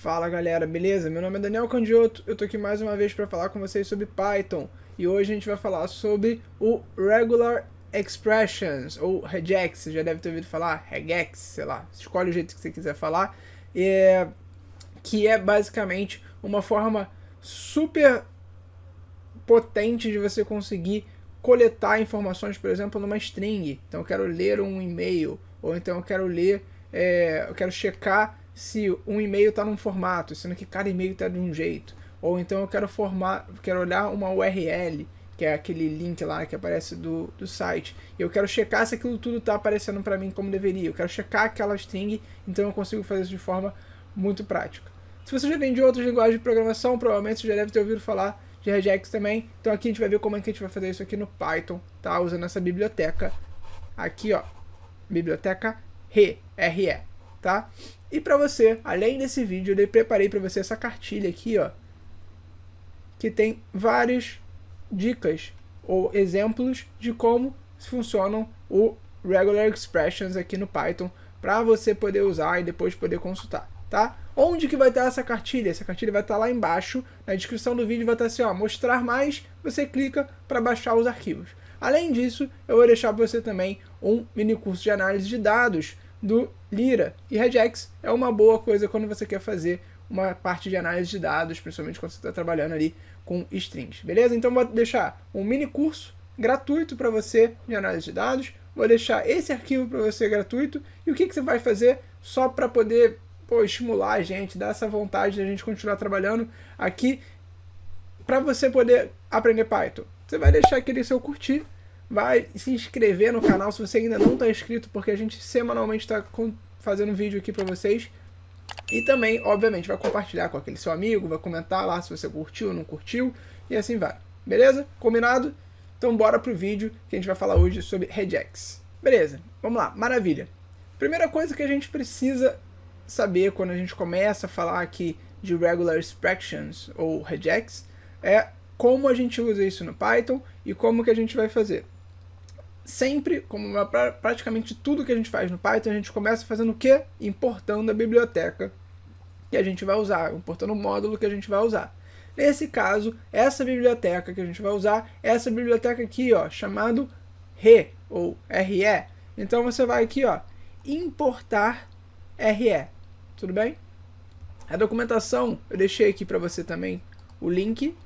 Fala galera, beleza? Meu nome é Daniel Candioto, eu tô aqui mais uma vez para falar com vocês sobre Python e hoje a gente vai falar sobre o Regular Expressions, ou regex, você já deve ter ouvido falar, regex, sei lá, escolhe o jeito que você quiser falar, que é basicamente uma forma super potente de você conseguir coletar informações, por exemplo, numa string. Então eu quero ler um e-mail, ou então eu quero eu quero checar se um e-mail está num formato, sendo que cada e-mail está de um jeito. Ou então eu quero olhar uma URL, que é aquele link lá que aparece do site. E eu quero checar se aquilo tudo está aparecendo para mim como deveria. Eu quero checar aquela string, então eu consigo fazer isso de forma muito prática. Se você já vem de outras linguagens de programação, provavelmente você já deve ter ouvido falar de regex também. Então aqui a gente vai ver como é que a gente vai fazer isso aqui no Python, tá? Usando essa biblioteca aqui, ó, biblioteca RE, tá? E para você, além desse vídeo, eu preparei para você essa cartilha aqui, ó, que tem várias dicas ou exemplos de como funcionam o Regular Expressions aqui no Python, para você poder usar e depois poder consultar, tá? Onde que vai estar essa cartilha? Essa cartilha vai estar lá embaixo, na descrição do vídeo vai estar assim, ó, mostrar mais, você clica para baixar os arquivos. Além disso, eu vou deixar para você também um mini curso de análise de dados do Lira. E regex é uma boa coisa quando você quer fazer uma parte de análise de dados, principalmente quando você está trabalhando ali com strings, beleza? Então vou deixar um mini curso gratuito para você de análise de dados, vou deixar esse arquivo para você gratuito, e o que você vai fazer só para poder estimular a gente, dar essa vontade de a gente continuar trabalhando aqui, para você poder aprender Python. Você vai deixar aquele seu curtir, vai se inscrever no canal se você ainda não está inscrito, porque a gente semanalmente está fazendo vídeo aqui para vocês. E também, obviamente, vai compartilhar com aquele seu amigo, vai comentar lá se você curtiu ou não curtiu, e assim vai. Beleza? Combinado? Então bora pro vídeo que a gente vai falar hoje sobre regex. Beleza, vamos lá, maravilha. Primeira coisa que a gente precisa saber quando a gente começa a falar aqui de Regular Expressions ou regex é como a gente usa isso no Python e como que a gente vai fazer. Sempre, como praticamente tudo que a gente faz no Python, a gente começa fazendo o quê? Importando a biblioteca que a gente vai usar, importando o módulo que a gente vai usar. Nesse caso, essa biblioteca que a gente vai usar é essa biblioteca aqui, ó, chamado RE, ou RE. Então você vai aqui, ó, importar RE, tudo bem? A documentação, eu deixei aqui para você também o link,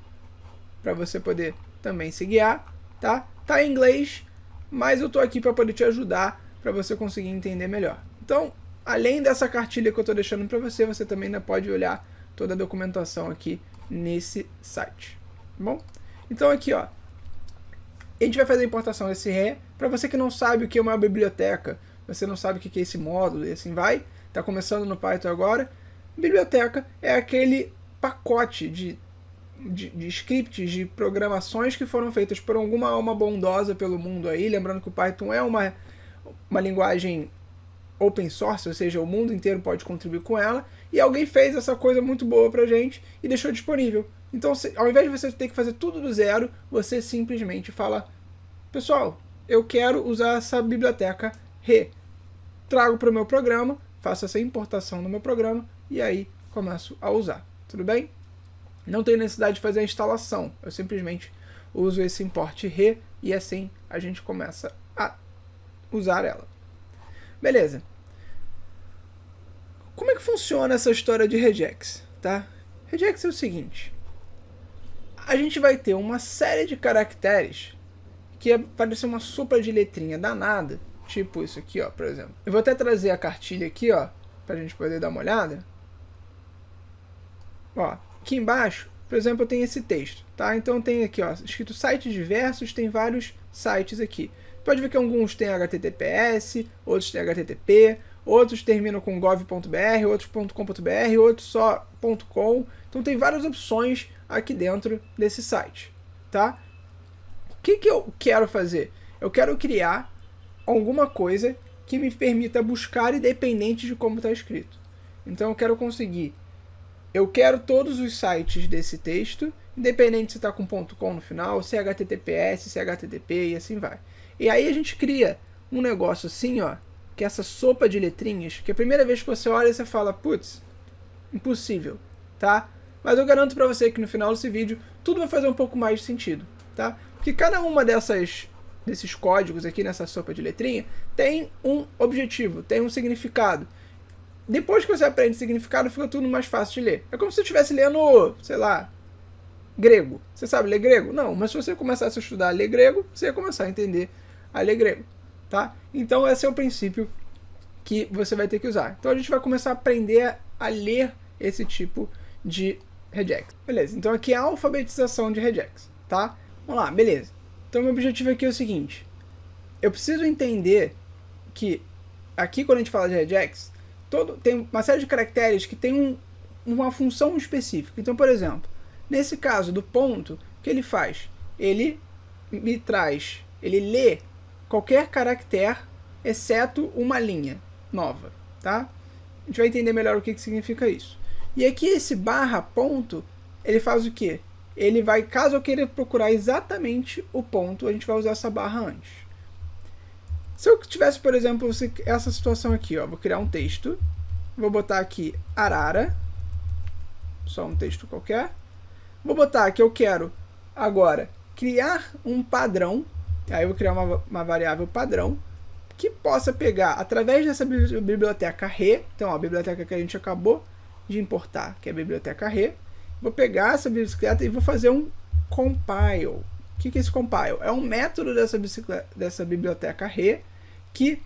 para você poder também se guiar, tá? Tá em inglês, mas eu tô aqui para poder te ajudar, para você conseguir entender melhor. Então, além dessa cartilha que eu tô deixando para você, você também ainda pode olhar toda a documentação aqui nesse site, tá bom? Então aqui, ó, a gente vai fazer a importação desse RE. Para você que não sabe o que é uma biblioteca, você não sabe o que é esse módulo e assim vai, tá começando no Python agora, biblioteca é aquele pacote de scripts, de programações que foram feitas por alguma alma bondosa pelo mundo aí, lembrando que o Python é uma linguagem open source, ou seja, o mundo inteiro pode contribuir com ela, e alguém fez essa coisa muito boa pra gente e deixou disponível. Então, ao invés de você ter que fazer tudo do zero, você simplesmente fala, pessoal, eu quero usar essa biblioteca RE, trago para o meu programa, faço essa importação no meu programa, e aí começo a usar, tudo bem? Não tem necessidade de fazer a instalação, eu simplesmente uso esse import RE e assim a gente começa a usar ela. Beleza. Como é que funciona essa história de regex? Tá? Regex é o seguinte, a gente vai ter uma série de caracteres que parece uma sopa de letrinha danada, tipo isso aqui, ó, por exemplo. Eu vou até trazer a cartilha aqui, ó, pra gente poder dar uma olhada. Ó, aqui embaixo, por exemplo, eu tenho esse texto, tá? Então tem aqui, ó, escrito sites diversos, tem vários sites aqui. Pode ver que alguns têm HTTPS, outros têm HTTP, outros terminam com gov.br, outros .com.br, outros só .com. Então tem várias opções aqui dentro desse site, tá? O que eu quero fazer? Eu quero criar alguma coisa que me permita buscar independente de como está escrito. Então eu quero todos os sites desse texto, independente se está com .com no final, se é HTTPS, se é HTTP e assim vai. E aí a gente cria um negócio assim, ó, que é essa sopa de letrinhas, que a primeira vez que você olha, você fala, putz, impossível, tá? Mas eu garanto para você que no final desse vídeo tudo vai fazer um pouco mais de sentido, tá? Porque cada uma desses códigos aqui nessa sopa de letrinha tem um objetivo, tem um significado. Depois que você aprende o significado, fica tudo mais fácil de ler. É como se você estivesse lendo, sei lá, grego. Você sabe ler grego? Não, mas se você começasse a estudar a ler grego, você ia começar a entender a ler grego, tá? Então esse é o princípio que você vai ter que usar. Então a gente vai começar a aprender a ler esse tipo de regex. Beleza, então aqui é a alfabetização de regex, tá? Vamos lá, beleza. Então meu objetivo aqui é o seguinte. Eu preciso entender que aqui quando a gente fala de regex, tem uma série de caracteres que tem uma função específica. Então, por exemplo, nesse caso do ponto, o que ele faz? Ele lê qualquer caractere, exceto uma linha nova, tá? A gente vai entender melhor o que significa isso. E aqui esse barra ponto, ele faz o quê? Ele vai, caso eu queira procurar exatamente o ponto, a gente vai usar essa barra antes. Se eu tivesse, por exemplo, essa situação aqui, ó, vou criar um texto, vou botar aqui arara, só um texto qualquer, vou botar que eu quero agora criar um padrão, aí eu vou criar uma variável padrão, que possa pegar, através dessa biblioteca array, então ó, a biblioteca que a gente acabou de importar, que é a biblioteca array, vou pegar essa bicicleta e vou fazer um compile. O que é esse compile? É um método dessa biblioteca array que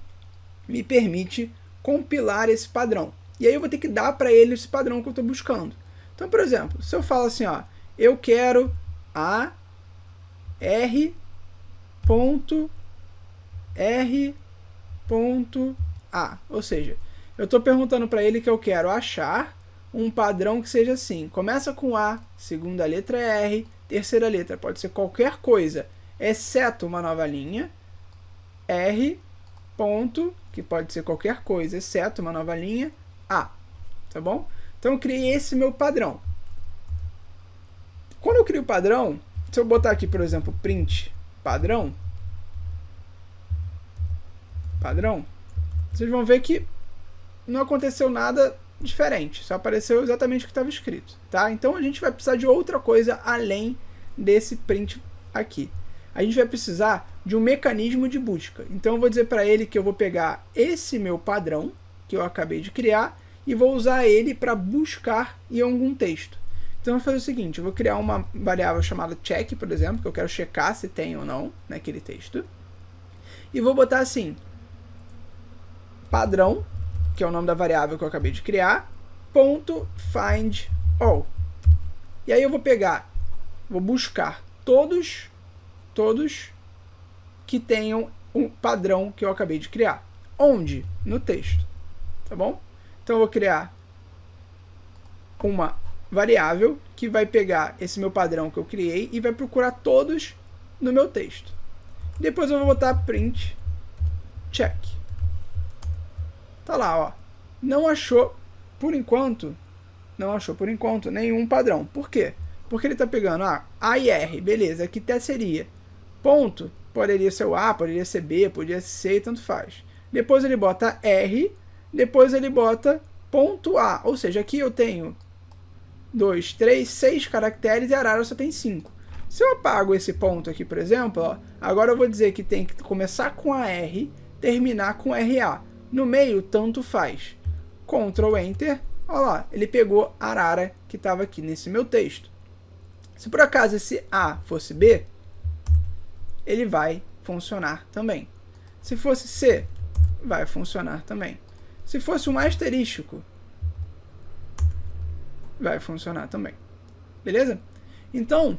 me permite compilar esse padrão. E aí eu vou ter que dar para ele esse padrão que eu estou buscando. Então, por exemplo, se eu falo assim, ó, eu quero a r.a, ou seja, eu estou perguntando para ele que eu quero achar um padrão que seja assim, começa com A, segunda letra é R, terceira letra pode ser qualquer coisa, exceto uma nova linha, R, ponto, que pode ser qualquer coisa, exceto uma nova linha, A, tá bom? Então eu criei esse meu padrão. Quando eu crio o padrão, se eu botar aqui, por exemplo, print padrão, vocês vão ver que não aconteceu nada diferente, só apareceu exatamente o que estava escrito, tá? Então a gente vai precisar de outra coisa além desse print aqui. A gente vai precisar de um mecanismo de busca. Então eu vou dizer para ele que eu vou pegar esse meu padrão que eu acabei de criar e vou usar ele para buscar em algum texto. Então eu vou fazer o seguinte, eu vou criar uma variável chamada check, por exemplo, que eu quero checar se tem ou não naquele texto. E vou botar assim, padrão, que é o nome da variável que eu acabei de criar, ponto find all. E aí eu vou pegar, vou buscar todos que tenham um padrão que eu acabei de criar. Onde? No texto, tá bom? Então eu vou criar uma variável que vai pegar esse meu padrão que eu criei e vai procurar todos no meu texto. Depois eu vou botar print check. Tá lá, ó. Não achou por enquanto nenhum padrão. Por quê? Porque ele está pegando A e R, beleza, aqui até seria. Ponto, poderia ser o A, poderia ser B, poderia ser C, tanto faz. Depois ele bota R, depois ele bota ponto A, ou seja, aqui eu tenho 2, 3, 6 caracteres e a arara só tem 5. Se eu apago esse ponto aqui, por exemplo, ó, agora eu vou dizer que tem que começar com a R, terminar com RA. No meio, tanto faz. Ctrl Enter, olha lá, ele pegou a arara que estava aqui nesse meu texto. Se por acaso esse A fosse B, ele vai funcionar também. Se fosse C, vai funcionar também. Se fosse um asterístico, vai funcionar também. Beleza? Então,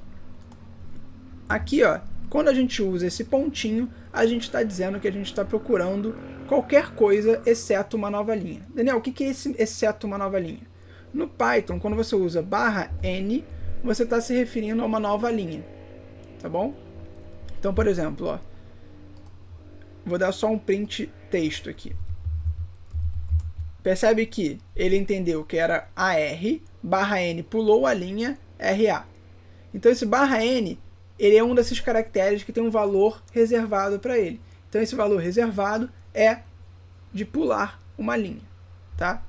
aqui, ó, quando a gente usa esse pontinho, a gente está dizendo que a gente está procurando qualquer coisa exceto uma nova linha. Daniel, o que é esse exceto uma nova linha? No Python, quando você usa /n, você está se referindo a uma nova linha. Tá bom? Então, por exemplo, ó, vou dar só um print texto aqui. Percebe que ele entendeu que era AR, /n pulou a linha RA. Então esse /n, ele é um desses caracteres que tem um valor reservado para ele. Então esse valor reservado é de pular uma linha, tá?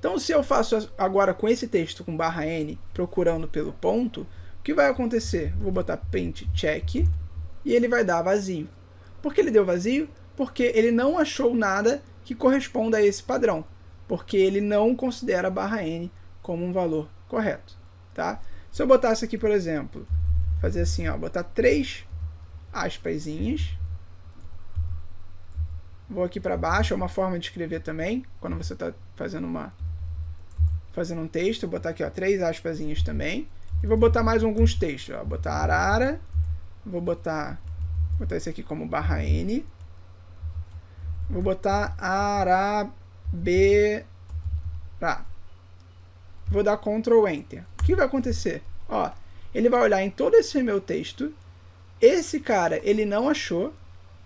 Então, se eu faço agora com esse texto com /n, procurando pelo ponto, o que vai acontecer? Vou botar print check e ele vai dar vazio. Por que ele deu vazio? Porque ele não achou nada que corresponda a esse padrão, porque ele não considera /n como um valor correto. Tá? Se eu botasse aqui, por exemplo, fazer assim, ó, botar 3 aspasinhas, vou aqui para baixo, é uma forma de escrever também, quando você está fazendo um texto, vou botar aqui, ó, 3 aspasinhas também, e vou botar mais alguns textos, ó, botar arara, vou botar esse aqui como /n, vou botar arabera, vou dar Ctrl Enter. O que vai acontecer? Ó, ele vai olhar em todo esse meu texto, esse cara ele não achou,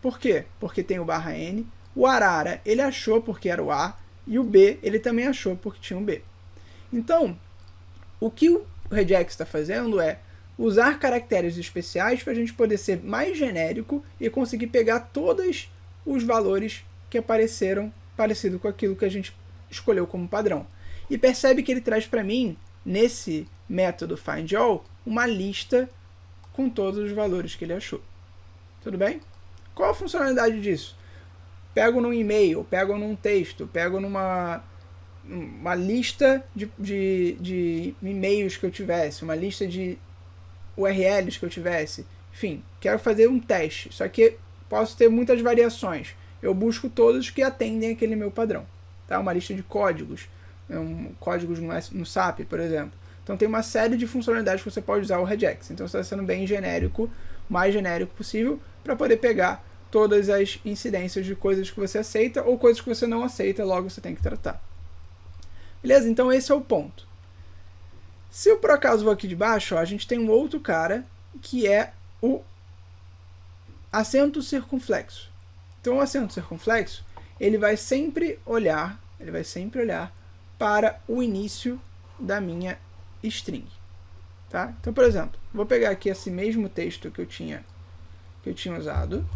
por quê? Porque tem o /n, o arara ele achou porque era o A, e o B ele também achou porque tinha um B. Então, o que o regex está fazendo é usar caracteres especiais para a gente poder ser mais genérico e conseguir pegar todos os valores que apareceram parecido com aquilo que a gente escolheu como padrão. E percebe que ele traz para mim, nesse método findAll, uma lista com todos os valores que ele achou. Tudo bem? Qual a funcionalidade disso? Pego num e-mail, pego num texto, pego numa lista de e-mails que eu tivesse, uma lista de URLs que eu tivesse. Enfim, quero fazer um teste, só que posso ter muitas variações. Eu busco todos que atendem aquele meu padrão. Tá? Uma lista de códigos, códigos no SAP, por exemplo. Então tem uma série de funcionalidades que você pode usar o regex. Então você está sendo bem genérico, mais genérico possível, para poder pegar todas as incidências de coisas que você aceita ou coisas que você não aceita, logo você tem que tratar. Beleza? Então esse é o ponto. Se eu por acaso vou aqui de baixo, ó, a gente tem um outro cara que é o acento circunflexo. Então o acento circunflexo, ele vai sempre olhar para o início da minha string. Tá? Então, por exemplo, vou pegar aqui esse mesmo texto que eu tinha usado.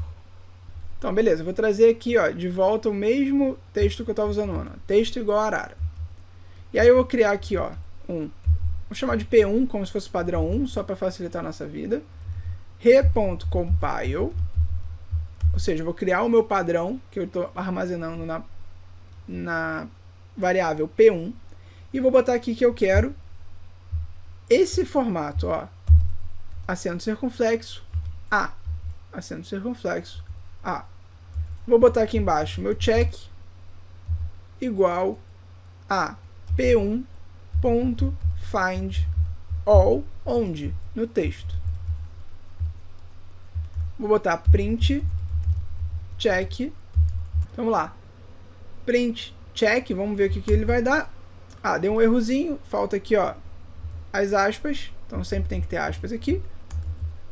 Então, beleza, vou trazer aqui, ó, de volta o mesmo texto que eu estava usando, texto igual a arara. E aí eu vou criar aqui, ó, vou chamar de P1, como se fosse padrão 1, só para facilitar a nossa vida. Re.compile, ou seja, eu vou criar o meu padrão, que eu estou armazenando na variável P1, e vou botar aqui que eu quero esse formato, ó, acento circunflexo, A, acento circunflexo, A. Vou botar aqui embaixo meu check igual a p1.findAll, onde? No texto. Vou botar print check. Vamos lá. Print check, vamos ver o que ele vai dar. Ah, deu um errozinho, falta aqui, ó, as aspas. Então sempre tem que ter aspas aqui.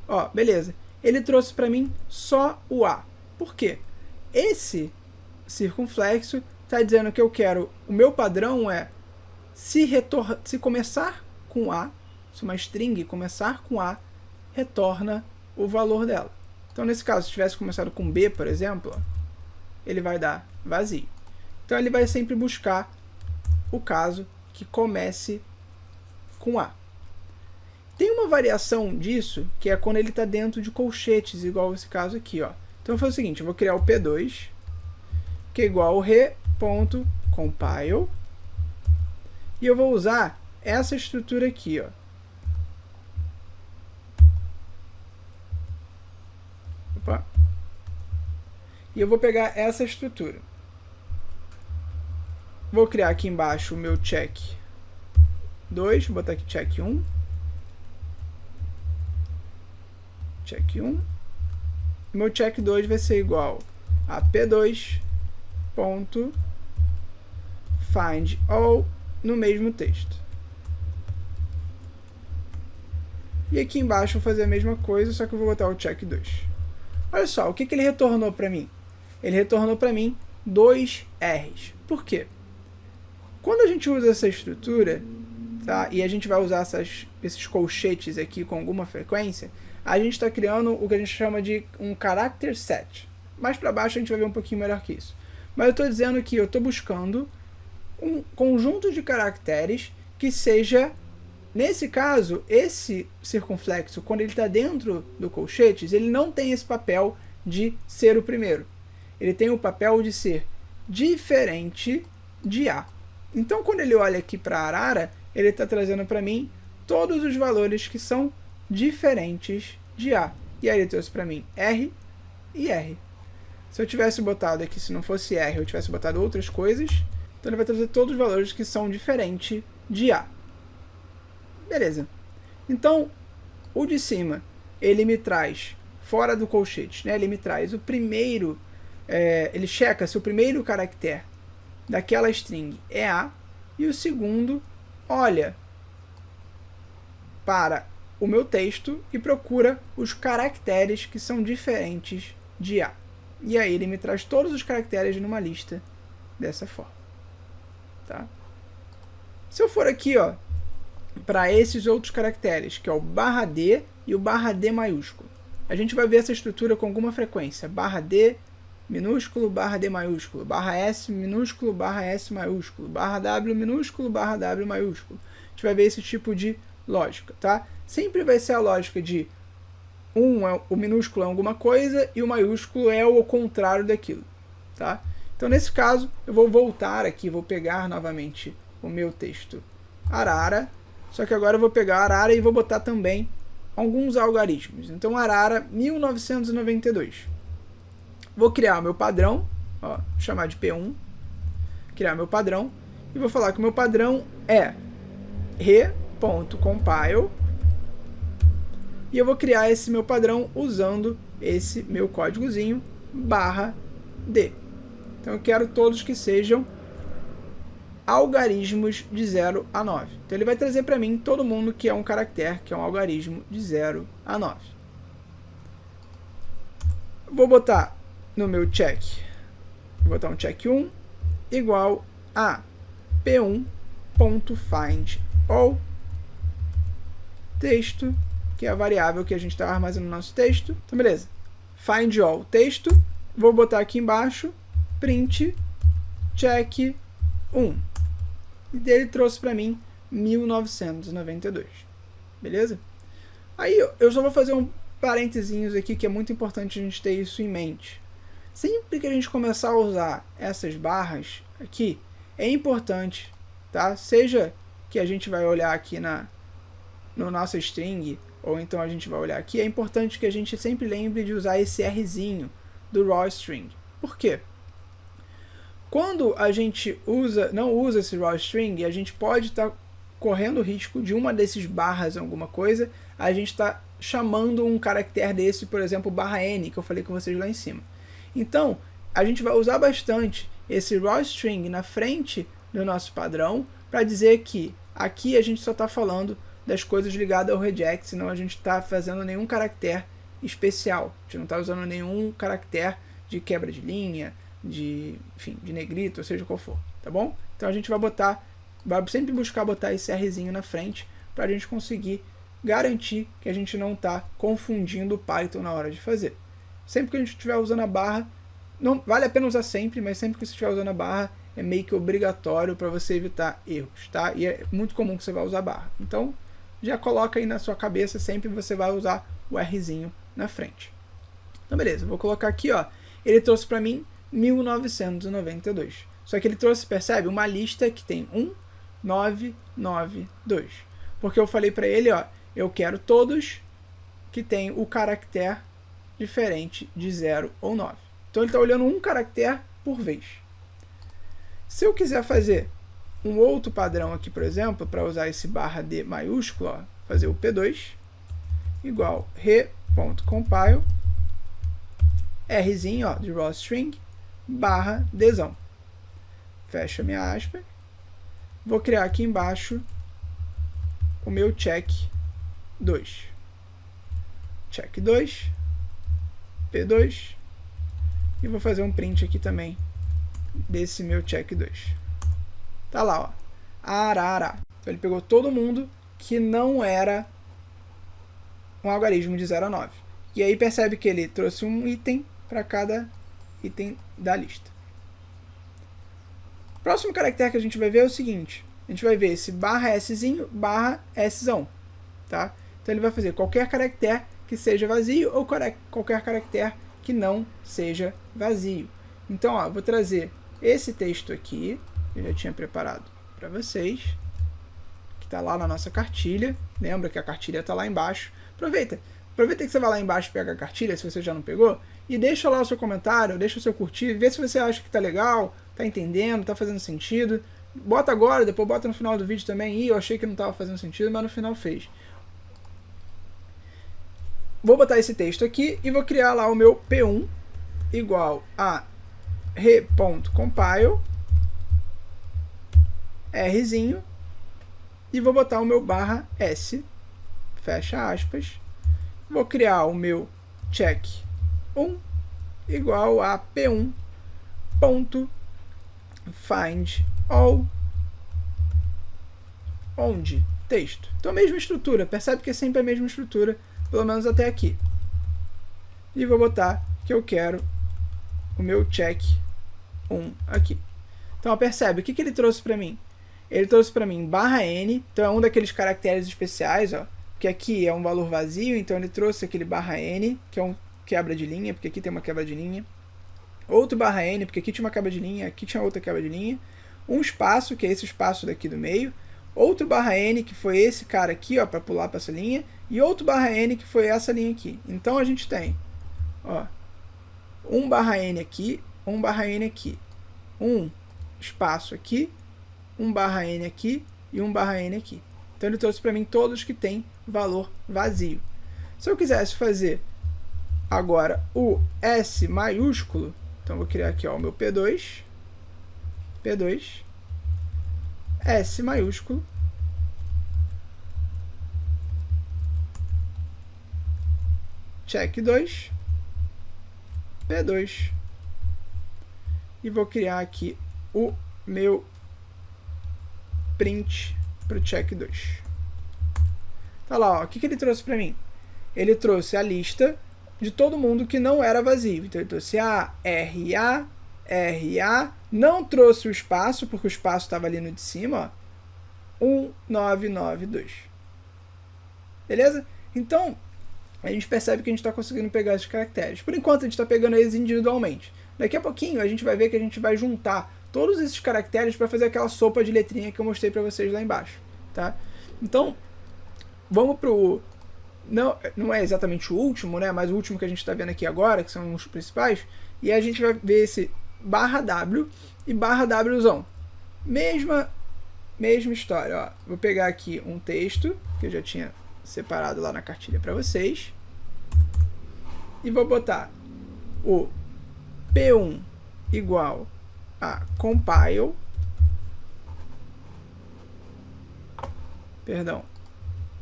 Ó, beleza. Ele trouxe para mim só o A. Por quê? Esse circunflexo está dizendo que eu quero, o meu padrão é se começar com A, se uma string começar com A, retorna o valor dela. Então, nesse caso, se tivesse começado com B, por exemplo, ele vai dar vazio. Então, ele vai sempre buscar o caso que comece com A. Tem uma variação disso, que é quando ele está dentro de colchetes, igual esse caso aqui, ó. Então, eu vou fazer o seguinte, eu vou criar o P2, que é igual ao re.compile, e eu vou usar essa estrutura aqui, ó. Opa. E eu vou pegar essa estrutura. Vou criar aqui embaixo o meu check 2, vou botar aqui check 1. Check 1. Meu check 2 vai ser igual a p2.findAll no mesmo texto. E aqui embaixo eu vou fazer a mesma coisa, só que eu vou botar o check 2. Olha só, o que ele retornou para mim? Ele retornou para mim 2 R's. Por quê? Quando a gente usa essa estrutura, tá, e a gente vai usar esses colchetes aqui com alguma frequência, a gente está criando o que a gente chama de um character set. Mais para baixo a gente vai ver um pouquinho melhor que isso. Mas eu estou dizendo que eu estou buscando um conjunto de caracteres que seja, nesse caso, esse circunflexo, quando ele está dentro do colchetes, ele não tem esse papel de ser o primeiro. Ele tem o papel de ser diferente de A. Então, quando ele olha aqui para a arara, ele está trazendo para mim todos os valores que são diferentes de A. E aí ele trouxe para mim R e R. Se eu tivesse botado aqui, se não fosse R, eu tivesse botado outras coisas, então ele vai trazer todos os valores que são diferentes de A. Beleza. Então, o de cima, ele me traz, fora do colchete, né? Ele me traz o primeiro, ele checa se o primeiro caractere daquela string é A, e o segundo olha para o meu texto e procura os caracteres que são diferentes de A. E aí ele me traz todos os caracteres numa lista dessa forma. Tá? Se eu for aqui, ó, para esses outros caracteres, que é o /D e o /D maiúsculo, a gente vai ver essa estrutura com alguma frequência. /D minúsculo, /D maiúsculo, /S minúsculo, /S maiúsculo, /W minúsculo, /W maiúsculo. A gente vai ver esse tipo de lógica, tá? Sempre vai ser a lógica de o minúsculo é alguma coisa e o maiúsculo é o contrário daquilo, tá? Então, nesse caso, eu vou voltar aqui, vou pegar novamente o meu texto arara, só que agora eu vou pegar a arara e vou botar também alguns algarismos. Então, arara 1992. Vou criar o meu padrão, ó, chamar de P1, criar meu padrão, e vou falar que o meu padrão é re.compile, e eu vou criar esse meu padrão usando esse meu códigozinho /D. Então eu quero todos que sejam algarismos de 0 a 9. Então ele vai trazer para mim todo mundo que é um caractere, que é um algarismo de 0 a 9. Vou botar no meu check, vou botar um check 1 igual a p1.findAll texto, que é a variável que a gente está armazenando no nosso texto. Então, beleza. Find all texto. Vou botar aqui embaixo print check 1. E dele trouxe para mim 1992. Beleza? Aí eu só vou fazer um parentezinhos aqui que é muito importante a gente ter isso em mente. Sempre que a gente começar a usar essas barras aqui, é importante, tá? Seja que a gente vai olhar aqui no nosso string, ou então a gente vai olhar aqui, é importante que a gente sempre lembre de usar esse Rzinho do raw string. Por quê? Quando a gente não usa esse raw string, a gente pode estar correndo o risco de uma desses barras alguma coisa, a gente está chamando um caractere desse, por exemplo, /n, que eu falei com vocês lá em cima. Então, a gente vai usar bastante esse raw string na frente do nosso padrão para dizer que aqui a gente só está falando das coisas ligadas ao regex, senão a gente está fazendo nenhum caractere especial. A gente não está usando nenhum caractere de quebra de linha, enfim, de negrito, ou seja qual for, tá bom? Então a gente vai sempre buscar botar esse Rzinho na frente para a gente conseguir garantir que a gente não está confundindo o Python na hora de fazer. Sempre que a gente estiver usando a barra, não vale a pena usar sempre, mas sempre que você estiver usando a barra, é meio que obrigatório para você evitar erros, tá? E é muito comum que você vá usar a barra. Então, já coloca aí na sua cabeça, sempre você vai usar o Rzinho na frente. Então, beleza, vou colocar aqui, ó, ele trouxe para mim 1992. Só que ele trouxe, percebe, uma lista que tem 1992. Porque eu falei para ele, ó, eu quero todos que tem o caractere diferente de 0 ou 9. Então ele está olhando um caractere por vez. Se eu quiser fazer um outro padrão aqui, por exemplo, para usar esse /D maiúsculo, ó, fazer o P2 igual re.compile Rzinho, ó, de raw string /Dzão. Fecha minha aspa. Vou criar aqui embaixo o meu check 2. Check 2, P2, e vou fazer um print aqui também desse meu check 2. Tá lá, ó, arara. Então ele pegou todo mundo que não era um algarismo de 0 a 9. E aí percebe que ele trouxe um item para cada item da lista. Próximo caractere que a gente vai ver é o seguinte. A gente vai ver esse barra Szinho, barra Szão, tá? Então ele vai fazer qualquer caractere que seja vazio ou qualquer caractere que não seja vazio. Então, ó, vou trazer esse texto aqui, que eu já tinha preparado para vocês, que está lá na nossa cartilha. Lembra que a cartilha está lá embaixo. Aproveita que você vai lá embaixo e pega a cartilha, se você já não pegou, e deixa lá o seu comentário, deixa o seu curtir, vê se você acha que tá legal, tá entendendo, tá fazendo sentido. Bota agora, depois bota no final do vídeo também. Eu achei que não estava fazendo sentido, mas no final fez. Vou botar esse texto aqui e vou criar lá o meu P1 igual a re.compile, Rzinho, e vou botar o meu barra S, fecha aspas. Vou criar o meu check1 igual a p1.find all onde texto. Então a mesma estrutura, percebe que é sempre a mesma estrutura, pelo menos até aqui. E vou botar que eu quero o meu check1 aqui. Então percebe, o que ele trouxe para mim? Ele trouxe para mim barra n, então é um daqueles caracteres especiais, ó, que aqui é um valor vazio, então ele trouxe aquele barra n, que é um quebra de linha, porque aqui tem uma quebra de linha. Outro barra n, porque aqui tinha uma quebra de linha, aqui tinha outra quebra de linha. Um espaço, que é esse espaço daqui do meio. Outro barra n, que foi esse cara aqui, ó, para pular para essa linha. E outro barra n, que foi essa linha aqui. Então a gente tem, ó, um barra n aqui, um barra n aqui. Um espaço aqui, um barra n aqui e um barra n aqui. Então ele trouxe para mim todos que tem valor vazio. Se eu quisesse fazer agora o S maiúsculo, então vou criar aqui, ó, o meu P2, S maiúsculo, check 2, P2, e vou criar aqui o meu print para o check 2. Tá lá, ó, o que ele trouxe para mim? Ele trouxe a lista de todo mundo que não era vazio. Então ele trouxe A, RA, não trouxe o espaço, porque o espaço estava ali no de cima, ó, 1992. Beleza? Então, a gente percebe que a gente está conseguindo pegar esses caracteres. Por enquanto, a gente está pegando eles individualmente. Daqui a pouquinho, a gente vai ver que a gente vai juntar todos esses caracteres para fazer aquela sopa de letrinha que eu mostrei para vocês lá embaixo. Tá? Então, vamos para o... Não é exatamente o último, né? Mas o último que a gente está vendo aqui agora, que são os principais. E a gente vai ver esse barra W e barra Wzão. Mesma história, ó. Vou pegar aqui um texto, que eu já tinha separado lá na cartilha para vocês. E vou botar o P1 igual a compile. Perdão.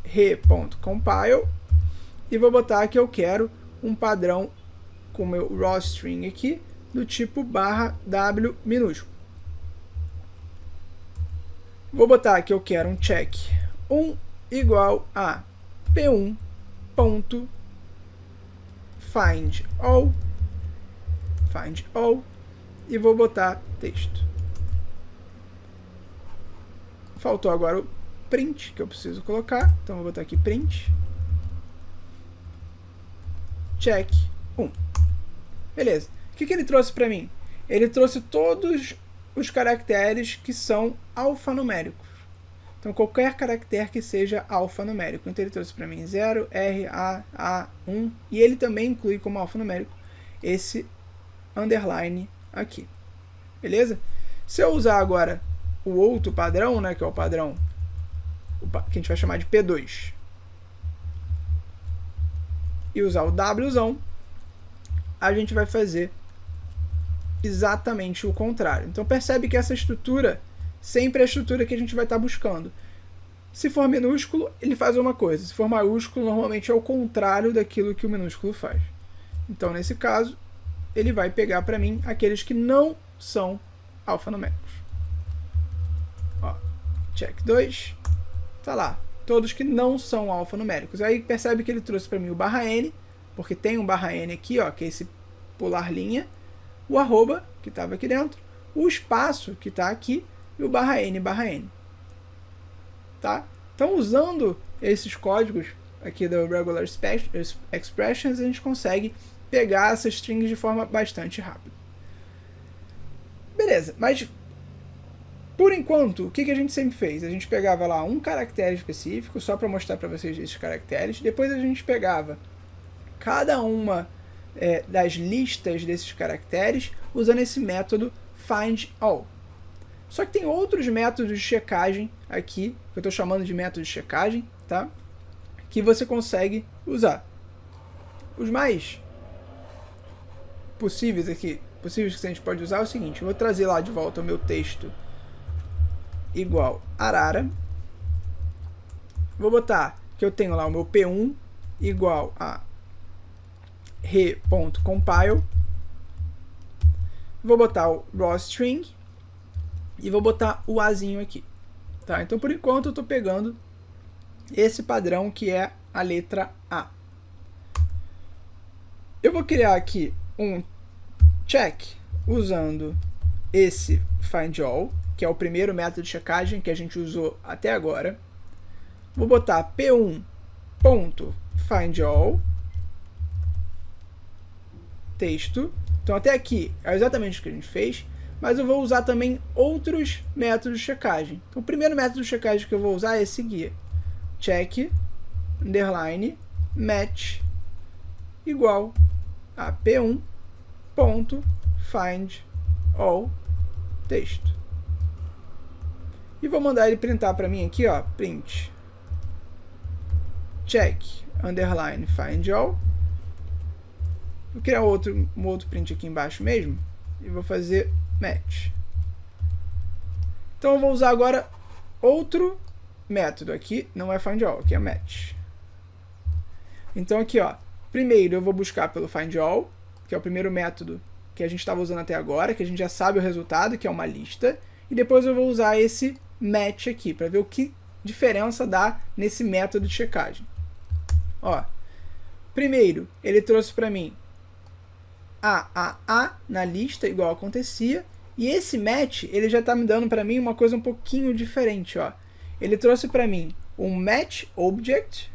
re.compile, e vou botar que eu quero um padrão com o meu raw string aqui, do tipo barra W minúsculo. Vou botar que eu quero um check 1 igual a p1.find all, e vou botar texto. Faltou agora o print, que eu preciso colocar, então vou botar aqui print check 1. Beleza. O que ele trouxe para mim? Ele trouxe todos os caracteres que são alfanuméricos. Então qualquer caractere que seja alfanumérico. Então ele trouxe para mim 0, R, A, 1, e ele também inclui como alfanumérico esse underline aqui. Beleza? Se eu usar agora o outro padrão, né, que é o padrão que a gente vai chamar de P2, e usar o Wzão, a gente vai fazer exatamente o contrário. Então percebe que essa estrutura sempre é a estrutura que a gente vai estar buscando. Se for minúsculo, ele faz uma coisa. Se for maiúsculo, normalmente é o contrário daquilo que o minúsculo faz. Então, nesse caso, ele vai pegar para mim aqueles que não são alfanuméricos. Ó, check 2. Tá lá, todos que não são alfanuméricos. Aí percebe que ele trouxe para mim o barra n, porque tem um barra n aqui, ó, que é esse pular linha, o arroba, que estava aqui dentro, o espaço que está aqui e o /n/n. Tá? Então, usando esses códigos aqui do Regular Expressions, a gente consegue pegar essas strings de forma bastante rápida. Beleza, mas por enquanto, o que a gente sempre fez? A gente pegava lá um caractere específico, só para mostrar para vocês esses caracteres, depois a gente pegava cada uma das listas desses caracteres usando esse método findAll. Só que tem outros métodos de checagem aqui, que eu estou chamando de método de checagem, tá? Que você consegue usar. Os mais possíveis aqui, que a gente pode usar é o seguinte: eu vou trazer lá de volta o meu texto igual arara. Vou botar que eu tenho lá o meu P1 igual a re.compile. Vou botar o raw string e vou botar o azinho aqui. Tá? Então, por enquanto, eu estou pegando esse padrão que é a letra A. Eu vou criar aqui um check usando esse findAll, que é o primeiro método de checagem que a gente usou até agora. Vou botar p1.findAll texto. Então, até aqui é exatamente o que a gente fez, mas eu vou usar também outros métodos de checagem. Então, o primeiro método de checagem que eu vou usar é esse aqui: check underline match igual a p1.findAll texto. E vou mandar ele printar para mim aqui, ó, print check underline findAll. Vou criar um outro print aqui embaixo mesmo e vou fazer match. Então eu vou usar agora outro método aqui, não é findAll, aqui é match. Então aqui, ó, primeiro eu vou buscar pelo findAll, que é o primeiro método que a gente estava usando até agora, que a gente já sabe o resultado, que é uma lista, e depois eu vou usar esse match aqui para ver o que diferença dá nesse método de checagem. Ó, primeiro ele trouxe para mim A na lista, igual acontecia, e esse match ele já está me dando para mim uma coisa um pouquinho diferente. Ó. Ele trouxe para mim um match object,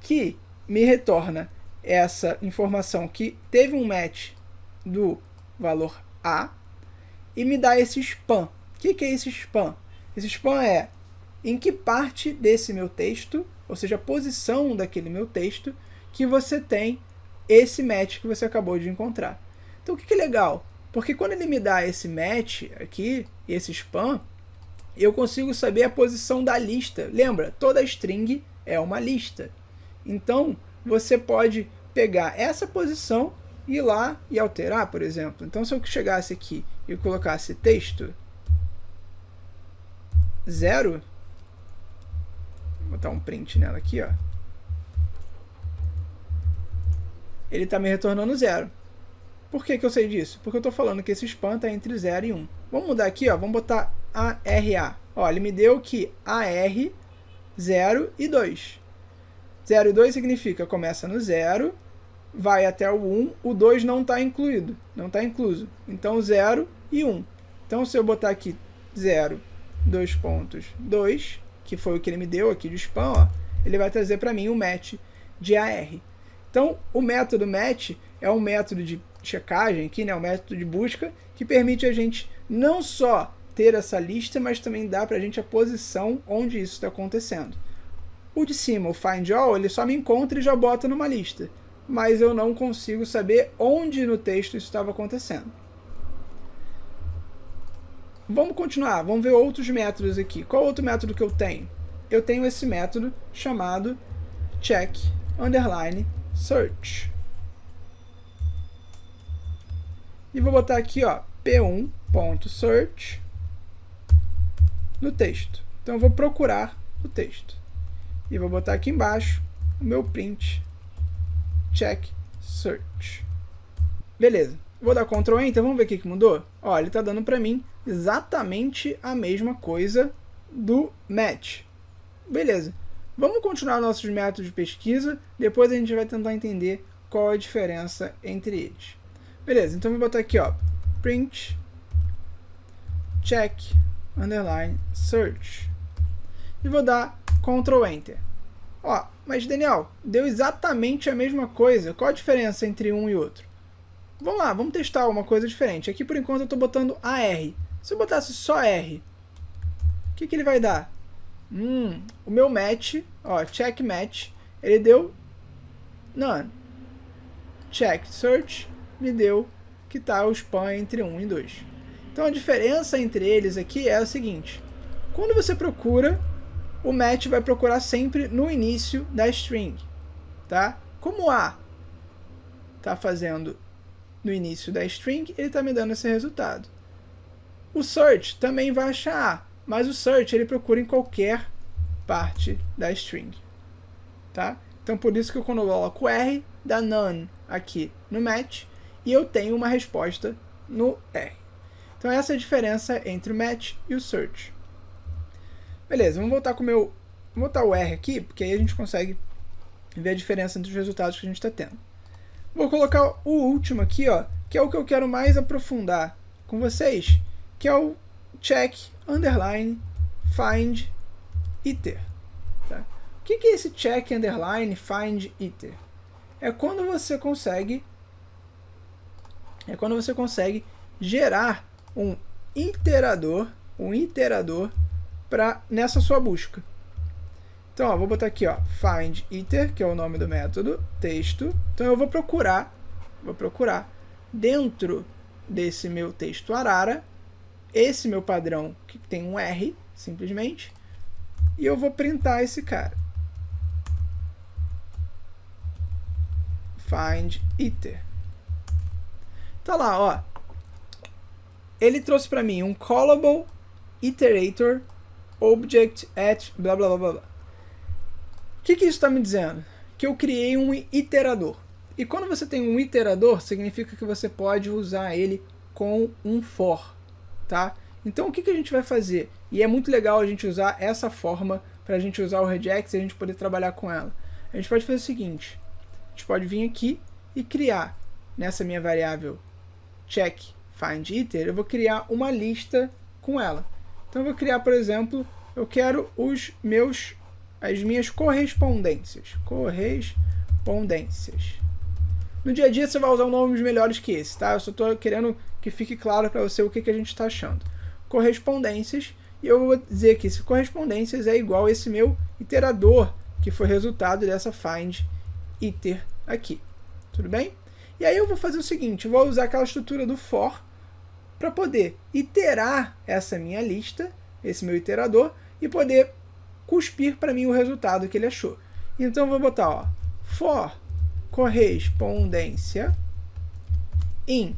que me retorna essa informação que teve um match do valor A, e me dá esse span. O que é esse span? Esse span é em que parte desse meu texto, ou seja, a posição daquele meu texto, que você tem esse match que você acabou de encontrar. Então, o que é legal? Porque quando ele me dá esse match aqui, esse span, eu consigo saber a posição da lista. Lembra, toda string é uma lista. Então, você pode pegar essa posição e ir lá e alterar, por exemplo. Então, se eu chegasse aqui e colocasse texto 0, vou botar um print nela aqui, ó. Ele está me retornando 0. Por que eu sei disso? Porque eu estou falando que esse span está entre 0 e 1. Vamos mudar aqui, ó, vamos botar ARA. Ó, ele me deu que AR 0 e 2. 0 e 2 significa começa no 0, vai até o 1, o 2 não está incluído, não está incluso. Então 0 e 1. Então se eu botar aqui 0, 2 pontos, 2, que foi o que ele me deu aqui de span, ó, ele vai trazer para mim o match de AR. Então, o método match é um método de checagem aqui, né, um método de busca que permite a gente não só ter essa lista, mas também dá para a gente a posição onde isso está acontecendo. O de cima, o findAll, ele só me encontra e já bota numa lista, mas eu não consigo saber onde no texto isso estava acontecendo. Vamos continuar, vamos ver outros métodos aqui. Qual outro método que eu tenho? Eu tenho esse método chamado check underline search. E vou botar aqui, ó, p1.search no texto. Então eu vou procurar o texto. E vou botar aqui embaixo o meu print check search. Beleza. Vou dar Ctrl Enter, vamos ver o que mudou? Ó, ele está dando para mim exatamente a mesma coisa do match. Beleza. Vamos continuar nossos métodos de pesquisa, depois a gente vai tentar entender qual a diferença entre eles. Beleza, então vou botar aqui, ó, print check underline search e vou dar Ctrl Enter. Ó, mas Daniel, deu exatamente a mesma coisa. Qual a diferença entre um e outro? Vamos lá, vamos testar uma coisa diferente. Aqui por enquanto eu estou botando AR. Se eu botasse só R, o que ele vai dar? O meu match, ó, check match, ele deu none. Check search me deu que está o span entre 1 e 2. Então a diferença entre eles aqui é o seguinte: quando você procura, o match vai procurar sempre no início da string, tá? Como A está fazendo no início da string, ele está me dando esse resultado. O search também vai achar A, mas o search ele procura em qualquer parte da string, tá? Então por isso que quando eu coloco R, dá none aqui no match e eu tenho uma resposta no R. Então essa é a diferença entre o match e o search. Beleza, vamos voltar com o meu... Vou botar o R aqui, porque aí a gente consegue ver a diferença entre os resultados que a gente está tendo. Vou colocar o último aqui, ó, que é o que eu quero mais aprofundar com vocês, que é o check underline find iter. Tá? O que é esse check underline find iter? É quando você consegue gerar um iterador nessa sua busca. Então, ó, vou botar aqui, ó, find iter, que é o nome do método, texto. Então eu vou procurar dentro desse meu texto arara, esse meu padrão que tem um R, simplesmente, e eu vou printar esse cara. Find iter. Tá lá, ó. Ele trouxe para mim um callable iterator object at blá blá blá blá. O que isso está me dizendo? Que eu criei um iterador. E quando você tem um iterador, significa que você pode usar ele com um for, tá? Então o que a gente vai fazer? E é muito legal a gente usar essa forma para a gente usar o regex e a gente poder trabalhar com ela. A gente pode fazer o seguinte: a gente pode vir aqui e criar nessa minha variável check find iter, eu vou criar uma lista com ela. Então eu vou criar, por exemplo, eu quero as minhas correspondências. No dia a dia você vai usar nomes melhores que esse, tá? Eu só estou querendo que fique claro para você o que a gente está achando. Correspondências, e eu vou dizer que esse correspondências é igual a esse meu iterador, que foi resultado dessa find iter aqui. Tudo bem? E aí eu vou fazer o seguinte, eu vou usar aquela estrutura do for para poder iterar essa minha lista, esse meu iterador, e poder cuspir para mim o resultado que ele achou. Então eu vou botar, ó, for correspondência in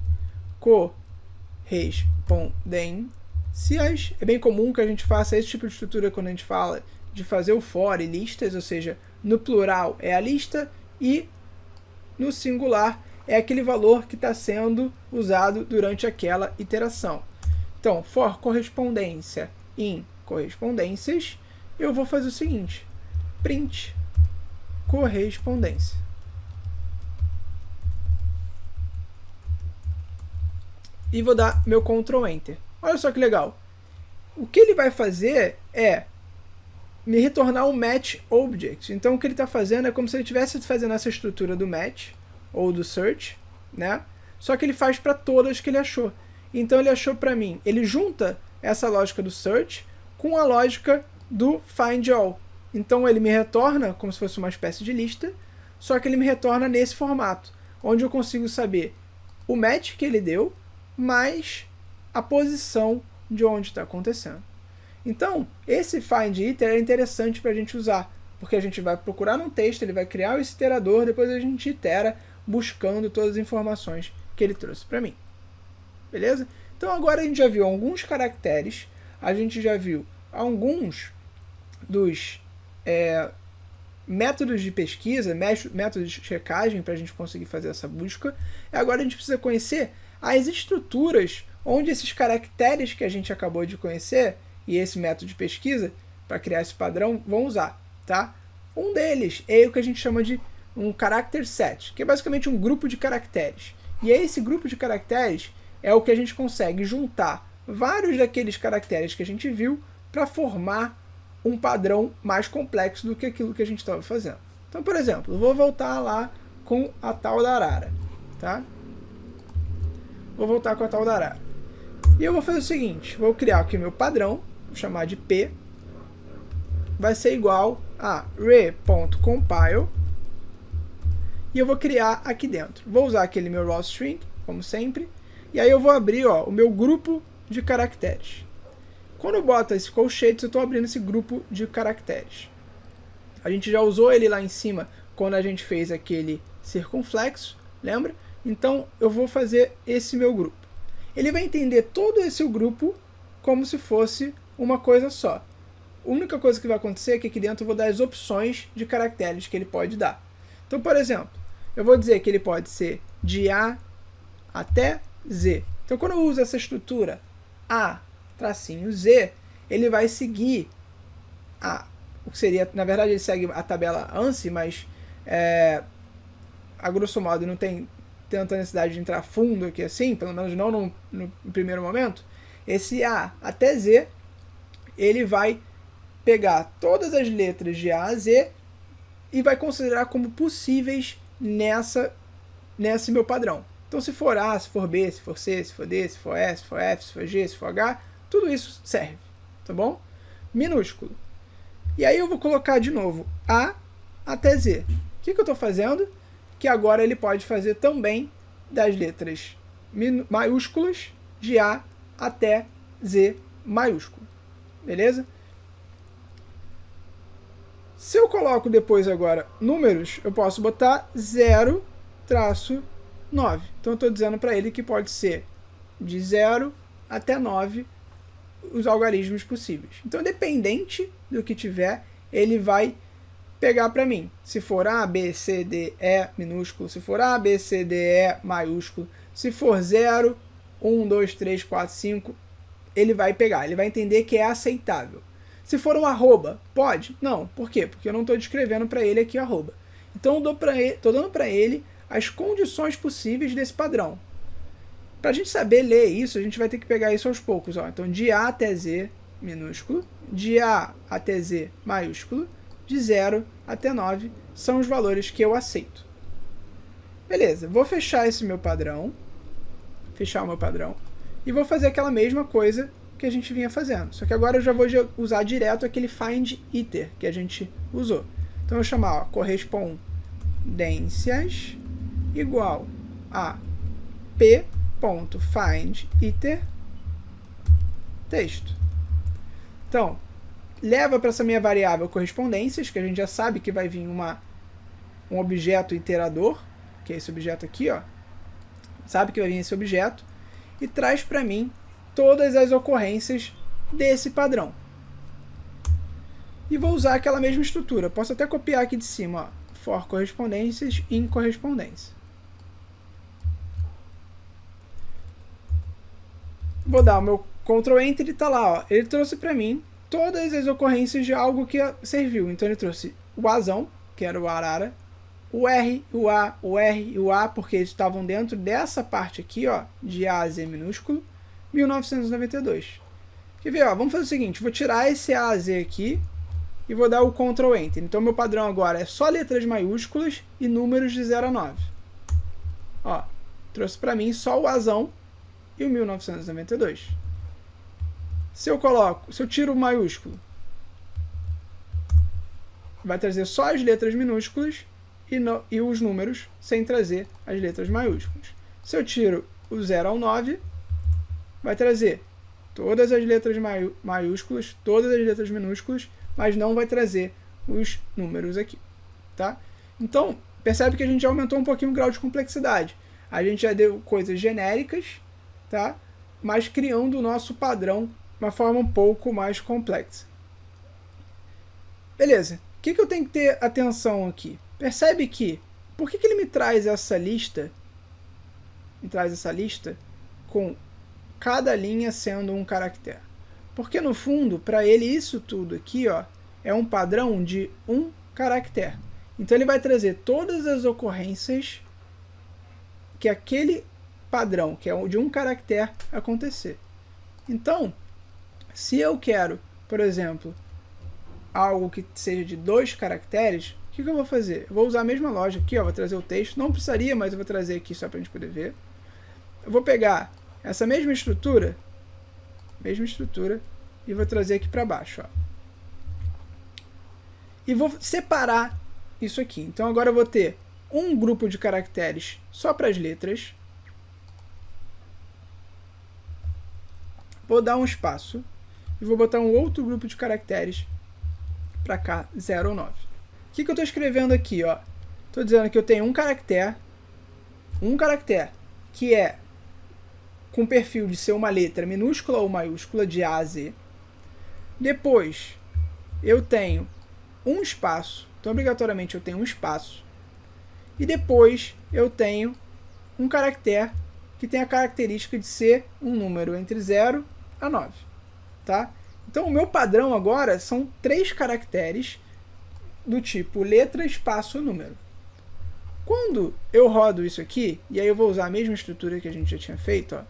correspondências. É bem comum que a gente faça esse tipo de estrutura quando a gente fala de fazer o for e listas, ou seja, no plural é a lista e no singular é aquele valor que está sendo usado durante aquela iteração. Então, for correspondência in correspondências, eu vou fazer o seguinte: print correspondência. E vou dar meu Ctrl Enter. Olha só que legal. O que ele vai fazer é me retornar um match object. Então o que ele está fazendo é como se ele estivesse fazendo essa estrutura do match ou do search, né? Só que ele faz para todas que ele achou. Então ele achou para mim, ele junta essa lógica do search com a lógica do find all. Então ele me retorna como se fosse uma espécie de lista, só que ele me retorna nesse formato, onde eu consigo saber o match que ele deu, mais a posição de onde está acontecendo. Então, esse find iter é interessante para a gente usar, porque a gente vai procurar num texto, ele vai criar esse iterador, depois a gente itera buscando todas as informações que ele trouxe para mim. Beleza? Então agora a gente já viu alguns caracteres, a gente já viu alguns dos métodos de pesquisa, métodos de checagem para a gente conseguir fazer essa busca. E agora a gente precisa conhecer as estruturas onde esses caracteres que a gente acabou de conhecer e esse método de pesquisa para criar esse padrão vão usar, tá? Um deles é o que a gente chama de um character set, que é basicamente um grupo de caracteres. E esse grupo de caracteres é o que a gente consegue juntar vários daqueles caracteres que a gente viu para formar um padrão mais complexo do que aquilo que a gente estava fazendo. Então, por exemplo, eu vou voltar lá com a tal da arara, tá? Vou voltar com a tal da arara. E eu vou fazer o seguinte, vou criar aqui meu padrão, vou chamar de P, vai ser igual a re.compile, e eu vou criar aqui dentro. Vou usar aquele meu raw string, como sempre, e aí eu vou abrir o meu grupo de caracteres. Quando eu boto esse colchetes, eu estou abrindo esse grupo de caracteres. A gente já usou ele lá em cima quando a gente fez aquele circunflexo, lembra? Então eu vou fazer esse meu grupo. Ele vai entender todo esse grupo como se fosse uma coisa só. A única coisa que vai acontecer é que aqui dentro eu vou dar as opções de caracteres que ele pode dar. Então, por exemplo, eu vou dizer que ele pode ser de A até Z. Então, quando eu uso essa estrutura A tracinho Z, ele vai seguir o que seria, na verdade, ele segue a tabela ANSI, mas a grosso modo não tem tanta necessidade de entrar fundo aqui assim, pelo menos não no primeiro momento. Esse A até Z, ele vai pegar todas as letras de A a Z e vai considerar como possíveis nesse meu padrão. Então, se for A, se for B, se for C, se for D, se for E, se for F, se for G, se for H, tudo isso serve, tá bom? Minúsculo. E aí eu vou colocar de novo A até Z. O que eu estou fazendo? Que agora ele pode fazer também das letras maiúsculas de A até Z maiúsculo. Beleza? Se eu coloco depois agora números, eu posso botar 0-9. Então eu estou dizendo para ele que pode ser de 0 até 9 os algarismos possíveis. Então, dependente do que tiver, ele vai pegar para mim. Se for A, B, C, D, E minúsculo, se for A, B, C, D, E maiúsculo, se for 0, 1, 2, 3, 4, 5, ele vai pegar, ele vai entender que é aceitável. Se for um arroba, pode? Não. Por quê? Porque eu não estou descrevendo para ele aqui arroba. Então, estou dando para ele as condições possíveis desse padrão. Para a gente saber ler isso, a gente vai ter que pegar isso aos poucos. Então, de A até Z minúsculo, de A até Z maiúsculo, de 0 até 9 são os valores que eu aceito. Beleza, vou fechar esse meu padrão, fechar o meu padrão, e vou fazer aquela mesma coisa que a gente vinha fazendo. Só que agora eu já vou usar direto aquele find iter que a gente usou. Então eu vou chamar correspondências igual a p.findIter texto. Então, leva para essa minha variável correspondências, que a gente já sabe que vai vir um objeto iterador, que é esse objeto aqui, sabe que vai vir esse objeto, e traz para mim todas as ocorrências desse padrão. E vou usar aquela mesma estrutura. Posso até copiar aqui de cima, for correspondências in correspondência. Vou dar o meu Ctrl Enter e está lá. Ele trouxe para mim todas as ocorrências de algo que serviu. Então ele trouxe o Azão, que era o arara, o R, o A, o R e o A, porque eles estavam dentro dessa parte aqui, de A a Z minúsculo, 1992. Quer ver? Vamos fazer o seguinte, vou tirar esse A a Z aqui e vou dar o Ctrl Enter. Então meu padrão agora é só letras maiúsculas e números de 0 a 9. Trouxe para mim só o Azão e o 1992. Se eu tiro o maiúsculo, vai trazer só as letras minúsculas e os números sem trazer as letras maiúsculas. Se eu tiro o 0 ao 9, vai trazer todas as letras maiúsculas, todas as letras minúsculas, mas não vai trazer os números aqui, tá? Então, percebe que a gente já aumentou um pouquinho o grau de complexidade. A gente já deu coisas genéricas, tá? Mas criando o nosso padrão de uma forma um pouco mais complexa. Beleza. O que eu tenho que ter atenção aqui? Percebe que, por que ele me traz essa lista? Me traz essa lista com cada linha sendo um caractere. Porque no fundo, para ele isso tudo aqui, é um padrão de um caractere. Então ele vai trazer todas as ocorrências que aquele padrão, que é de um caractere, acontecer. Então, se eu quero, por exemplo, algo que seja de 2 caracteres, o que eu vou fazer? Eu vou usar a mesma lógica aqui, ó, vou trazer o texto, não precisaria, mas eu vou trazer aqui só para a gente poder ver. Eu vou pegar essa mesma estrutura, e vou trazer aqui para baixo, ó. E vou separar isso aqui. Então agora eu vou ter um grupo de caracteres só para as letras. Vou dar um espaço e vou botar um outro grupo de caracteres para cá, 0 ou 9. O que eu estou escrevendo aqui? Estou dizendo que eu tenho um caractere que é com perfil de ser uma letra minúscula ou maiúscula de A a Z. Depois eu tenho um espaço, então obrigatoriamente eu tenho um espaço. E depois eu tenho um caractere que tem a característica de ser um número entre 0 a 9. Tá? Então o meu padrão agora são 3 caracteres do tipo letra, espaço, número. Quando eu rodo isso aqui, e aí eu vou usar a mesma estrutura que a gente já tinha feito, ó.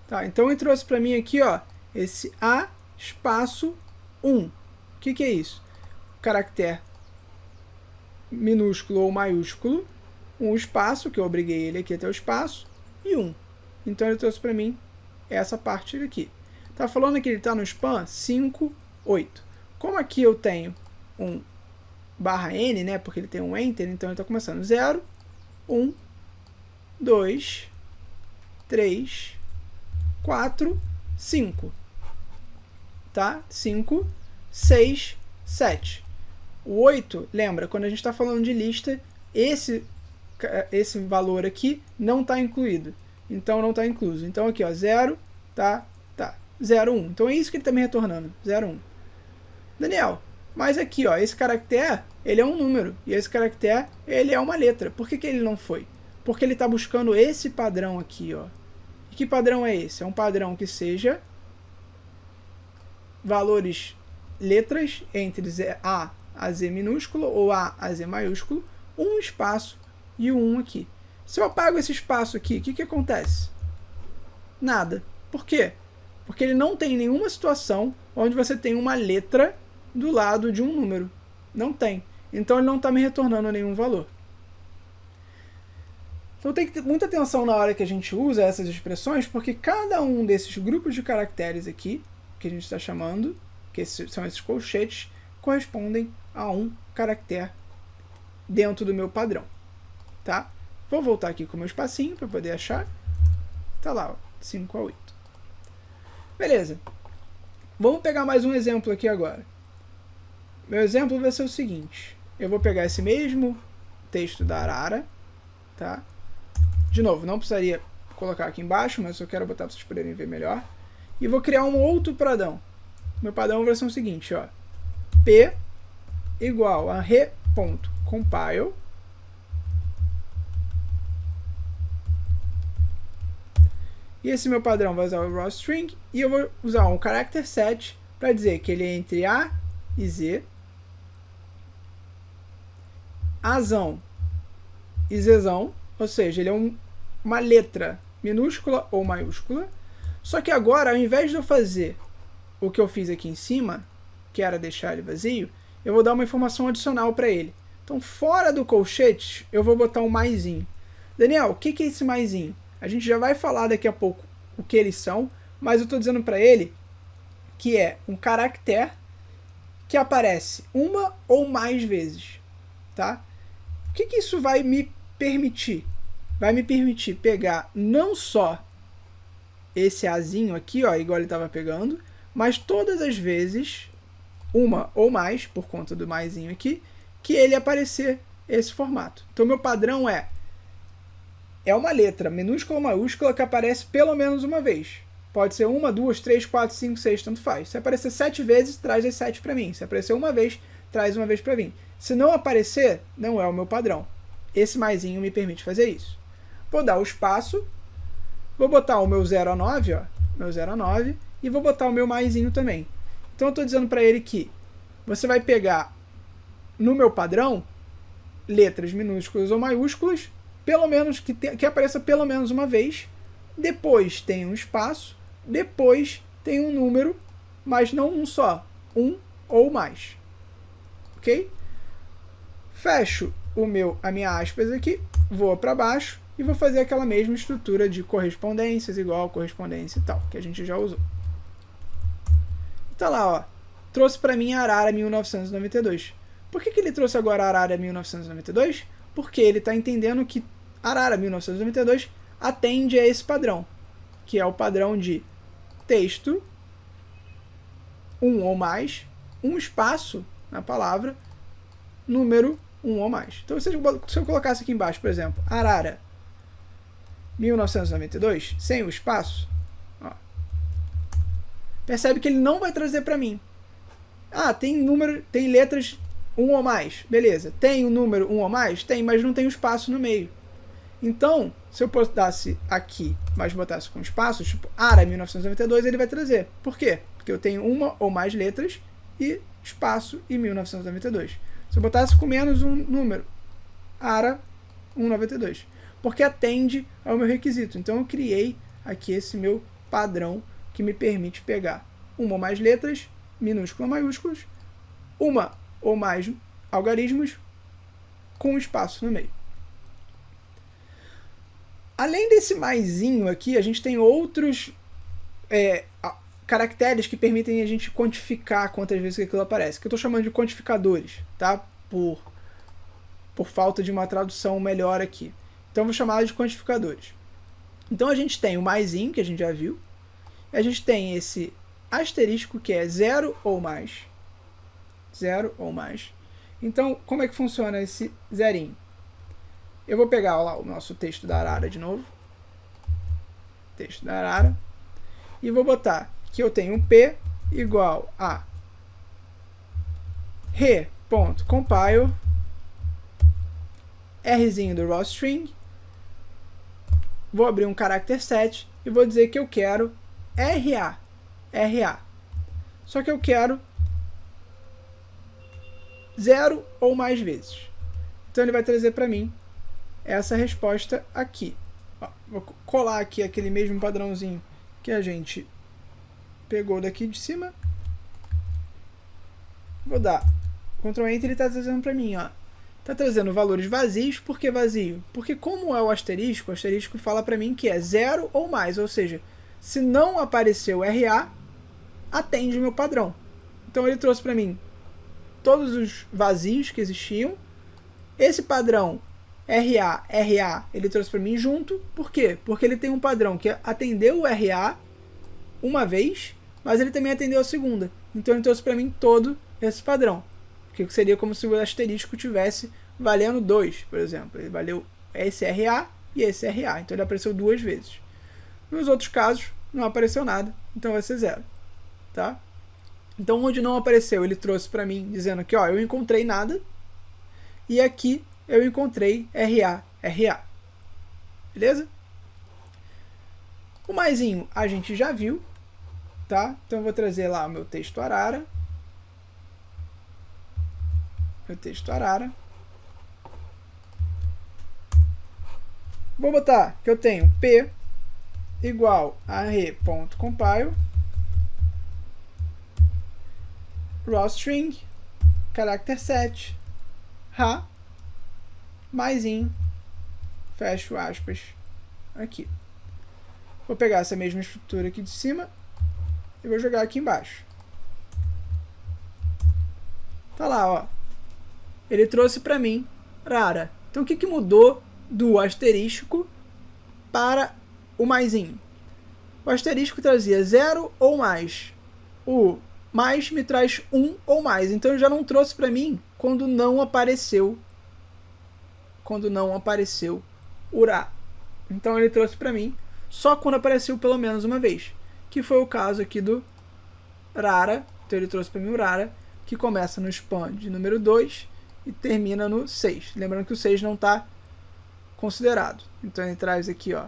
Tá, então ele trouxe para mim aqui, ó, esse A espaço 1. O que é isso? Caractere minúsculo ou maiúsculo, um espaço, que eu obriguei ele aqui até o espaço, e 1. Então ele trouxe para mim essa parte aqui. Tá falando que ele está no span 5, 8. Como aqui eu tenho um /n, né, porque ele tem um enter, então ele está começando 0, 1, 2, 3, 4, 5. Tá? 5, 6, 7. O 8, lembra, quando a gente está falando de lista, esse valor aqui não está incluído. Então não está incluso. Então aqui, ó, 0, tá, 0, 1. Então é isso que ele está me retornando, 0, 1. Daniel, mas aqui, ó, esse caractere, ele é um número, e esse caractere, ele é uma letra. Por que ele não foi? Porque ele está buscando esse padrão aqui, ó. E que padrão é esse? É um padrão que seja valores, letras, entre A a Z minúsculo ou A a Z maiúsculo, um espaço e o 1 aqui. Se eu apago esse espaço aqui, o que acontece? Nada. Por quê? Porque ele não tem nenhuma situação onde você tem uma letra do lado de um número. Não tem. Então ele não está me retornando nenhum valor. Então tem que ter muita atenção na hora que a gente usa essas expressões, porque cada um desses grupos de caracteres aqui, que a gente está chamando, que são esses colchetes, correspondem a um caractere dentro do meu padrão. Tá? Vou voltar aqui com o meu espacinho para poder achar. Tá lá, ó, 5 a 8. Beleza. Vamos pegar mais um exemplo aqui agora. Meu exemplo vai ser o seguinte. Eu vou pegar esse mesmo texto da Arara. Tá? De novo, não precisaria colocar aqui embaixo, mas eu quero botar para vocês poderem ver melhor. E vou criar um outro padrão. Meu padrão vai ser o seguinte, ó. P igual a re.compile e esse meu padrão vai usar o raw string e eu vou usar um character set para dizer que ele é entre A e Z, Azão e Zzão, ou seja, ele é uma letra minúscula ou maiúscula. Só que agora, ao invés de eu fazer o que eu fiz aqui em cima, que era deixar ele vazio, eu vou dar uma informação adicional para ele. Então, fora do colchete, eu vou botar um maisinho. Daniel, o que é esse maisinho? A gente já vai falar daqui a pouco o que eles são, mas eu estou dizendo para ele que é um caractere que aparece uma ou mais vezes. Tá? O que isso vai me permitir? Vai me permitir pegar não só esse Azinho aqui, ó, igual ele estava pegando, mas todas as vezes, uma ou mais, por conta do maisinho aqui, que ele aparecer esse formato. Então, meu padrão é uma letra minúscula ou maiúscula que aparece pelo menos uma vez. Pode ser 1, 2, 3, 4, 5, 6, tanto faz. Se aparecer 7 vezes, traz as 7 para mim. Se aparecer uma vez, traz uma vez para mim. Se não aparecer, não é o meu padrão. Esse maisinho me permite fazer isso. Vou dar o espaço, vou botar o meu 0 a 9, ó, meu 0 a 9, e vou botar o meu maisinho também. Então eu estou dizendo para ele que você vai pegar no meu padrão letras minúsculas ou maiúsculas, pelo menos que apareça pelo menos uma vez, depois tem um espaço, depois tem um número, mas não um só, um ou mais. Ok? Fecho a minha aspas aqui, vou para baixo e vou fazer aquela mesma estrutura de correspondências igual correspondência e tal, que a gente já usou. Tá lá, ó. Trouxe para mim Arara 1992. Por que ele trouxe agora Arara 1992? Porque ele está entendendo que Arara 1992 atende a esse padrão, que é o padrão de texto, um ou mais, um espaço na palavra, número, um ou mais. Então, se eu colocasse aqui embaixo, por exemplo, Arara 1992, sem o espaço, ó, percebe que ele não vai trazer para mim. Ah, tem letras 1 ou mais, beleza. Tem o número 1 ou mais? Tem, mas não tem o espaço no meio. Então, se eu botasse aqui, mas botasse com espaço, tipo ARA 1992, ele vai trazer. Por quê? Porque eu tenho uma ou mais letras e espaço e 1992. Se eu botasse com menos um número, ARA 192, porque atende ao meu requisito. Então eu criei aqui esse meu padrão que me permite pegar uma ou mais letras, minúsculas ou maiúsculas, uma ou mais algarismos com espaço no meio. Além desse maisinho aqui, a gente tem outros caracteres que permitem a gente quantificar quantas vezes aquilo aparece, que eu estou chamando de quantificadores, tá? Por falta de uma tradução melhor aqui. Então eu vou chamar de quantificadores. Então a gente tem o maisinho, que a gente já viu, a gente tem esse asterisco, que é 0 ou mais. 0 ou mais. Então, como é que funciona esse zerinho? Eu vou pegar lá o nosso texto da Arara de novo. Texto da Arara. E vou botar que eu tenho um P igual a re.compile, Rzinho do raw string. Vou abrir um character set e vou dizer que eu quero RA. Só que eu quero 0 ou mais vezes. Então ele vai trazer para mim essa resposta aqui. Ó, vou colar aqui aquele mesmo padrãozinho que a gente pegou daqui de cima. Vou dar Ctrl Enter, ele está trazendo para mim, ó. Está trazendo valores vazios. Por que vazio? Porque como é o asterisco fala para mim que é 0 ou mais, ou seja, se não apareceu RA, atende o meu padrão. Então ele trouxe para mim todos os vazios que existiam. Esse padrão RA, ele trouxe para mim junto. Por quê? Porque ele tem um padrão que atendeu o RA uma vez, mas ele também atendeu a segunda. Então ele trouxe para mim todo esse padrão, que seria como se o asterisco tivesse valendo 2, por exemplo. Ele valeu esse RA e esse RA, então ele apareceu duas vezes. Nos outros casos, não apareceu nada, então vai ser 0. Tá? Então, onde não apareceu, ele trouxe para mim, dizendo que ó, eu encontrei nada, e aqui eu encontrei RA. Beleza? O maisinho a gente já viu, tá? Então eu vou trazer lá o meu texto Arara. Vou botar que eu tenho P igual a re.compile, raw string, character set, ra, maisinho, fecho aspas aqui. Vou pegar essa mesma estrutura aqui de cima e vou jogar aqui embaixo. Tá lá, ó. Ele trouxe para mim Rara. Então o que mudou do asterisco para o maisinho? O asterisco trazia 0 ou mais. O mais me traz 1 ou mais. Então ele já não trouxe para mim quando não apareceu o Ra. Então ele trouxe para mim só quando apareceu pelo menos uma vez, que foi o caso aqui do Rara. Então ele trouxe para mim o Rara, que começa no span de número 2 e termina no 6. Lembrando que o 6 não está considerado. Então ele traz aqui, ó,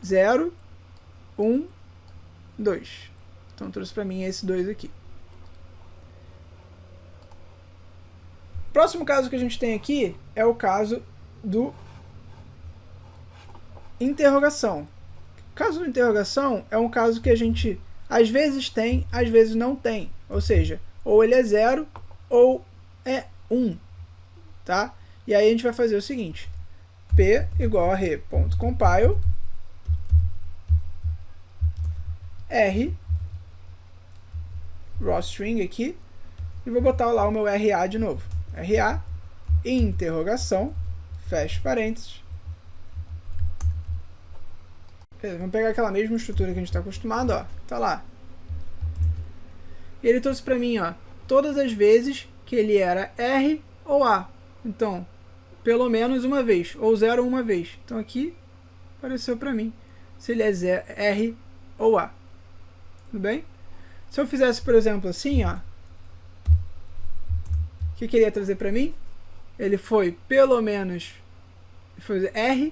0, 1, 2. Então trouxe para mim esse 2 aqui. próximo caso que a gente tem aqui é o caso do interrogação. O caso do interrogação é um caso que a gente às vezes tem, às vezes não tem. Ou seja, ou ele é 0 ou é 1. Tá? E aí a gente vai fazer o seguinte. P igual a re.compile R raw string aqui e vou botar lá o meu RA de novo. RA interrogação, fecha parênteses. Beleza, vamos pegar aquela mesma estrutura que a gente está acostumado, ó, tá lá. E ele trouxe para mim, ó, todas as vezes que ele era R ou A. Então, pelo menos uma vez, ou 0 uma vez. Então aqui apareceu para mim se ele é R ou A. Tudo bem? Se eu fizesse, por exemplo, assim, ó, o que ele ia trazer para mim? Ele foi pelo menos foi R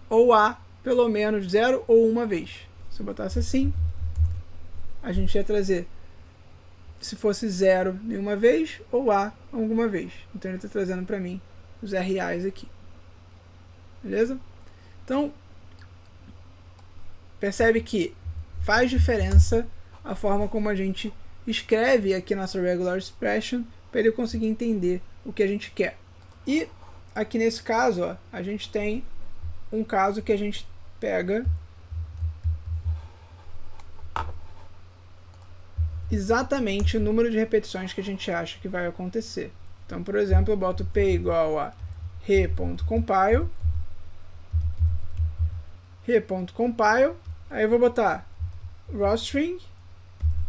ou A, pelo menos 0 ou uma vez. Se eu botasse assim, a gente ia trazer se fosse 0 nenhuma vez ou A alguma vez. Então ele está trazendo para mim os RAs aqui. Beleza? Então, percebe que faz diferença a forma como a gente escreve aqui nossa regular expression para ele conseguir entender o que a gente quer. E aqui nesse caso, ó, a gente tem um caso que a gente pega exatamente o número de repetições que a gente acha que vai acontecer. Então, por exemplo, eu boto p igual a re.compile, aí eu vou botar raw string,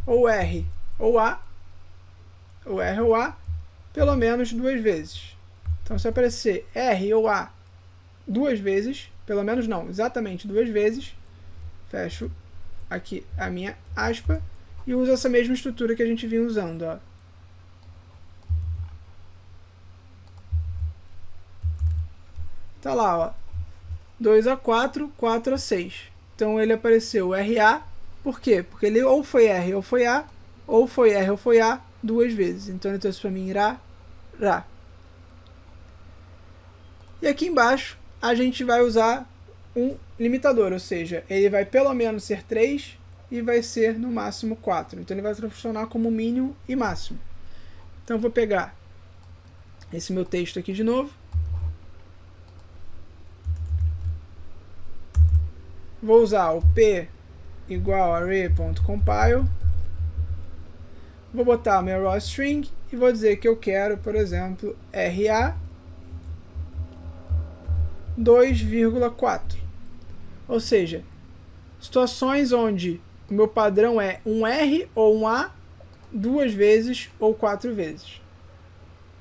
ou R ou A, ou R ou A, pelo menos 2 vezes. Então, se aparecer R ou A 2 vezes, pelo menos não, exatamente 2 vezes, fecho aqui a minha aspa e uso essa mesma estrutura que a gente vinha usando, ó. Tá lá, ó, 2 a 4, 4 a 6. Então ele apareceu RA, por quê? Porque ele ou foi R ou foi A, ou foi R ou foi A 2 vezes. Então ele trouxe para mim Ra. E aqui embaixo a gente vai usar um limitador, ou seja, ele vai pelo menos ser 3 e vai ser no máximo 4. Então ele vai funcionar como mínimo e máximo. Então eu vou pegar esse meu texto aqui de novo. Vou usar o p igual a array.compile. Vou botar o meu raw string e vou dizer que eu quero, por exemplo, RA 2,4. Ou seja, situações onde o meu padrão é um R ou um A 2 vezes ou 4 vezes.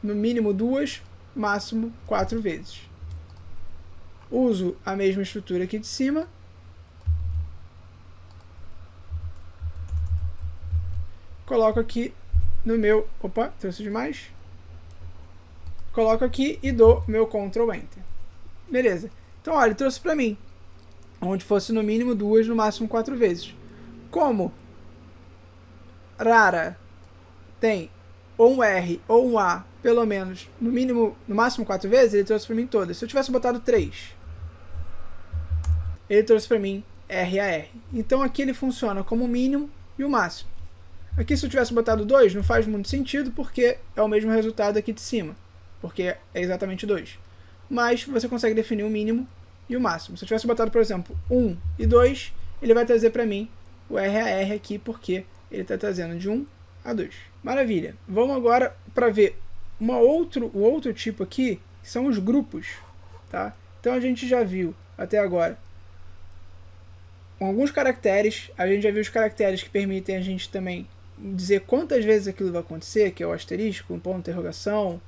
No mínimo 2, máximo 4 vezes. Uso a mesma estrutura aqui de cima. Coloco aqui no meu... Opa, trouxe demais. Coloco aqui e dou meu Ctrl Enter. Beleza. Então, olha, ele trouxe para mim. Onde fosse no mínimo 2, no máximo 4 vezes. Como rara tem ou um R ou um A, pelo menos, no mínimo, no máximo 4 vezes, ele trouxe para mim todas. Se eu tivesse botado 3, ele trouxe para mim RAR. Então aqui ele funciona como o mínimo e o máximo. Aqui se eu tivesse botado 2, não faz muito sentido, porque é o mesmo resultado aqui de cima. Porque é exatamente 2. Mas você consegue definir o mínimo e o máximo. Se eu tivesse botado, por exemplo, 1 e 2, ele vai trazer para mim o RAR aqui, porque ele está trazendo de 1 a 2. Maravilha. Vamos agora para ver o outro tipo aqui, que são os grupos. Tá? Então a gente já viu até agora com alguns caracteres, a gente já viu os caracteres que permitem a gente também dizer quantas vezes aquilo vai acontecer, que é o asterisco, um ponto de interrogação,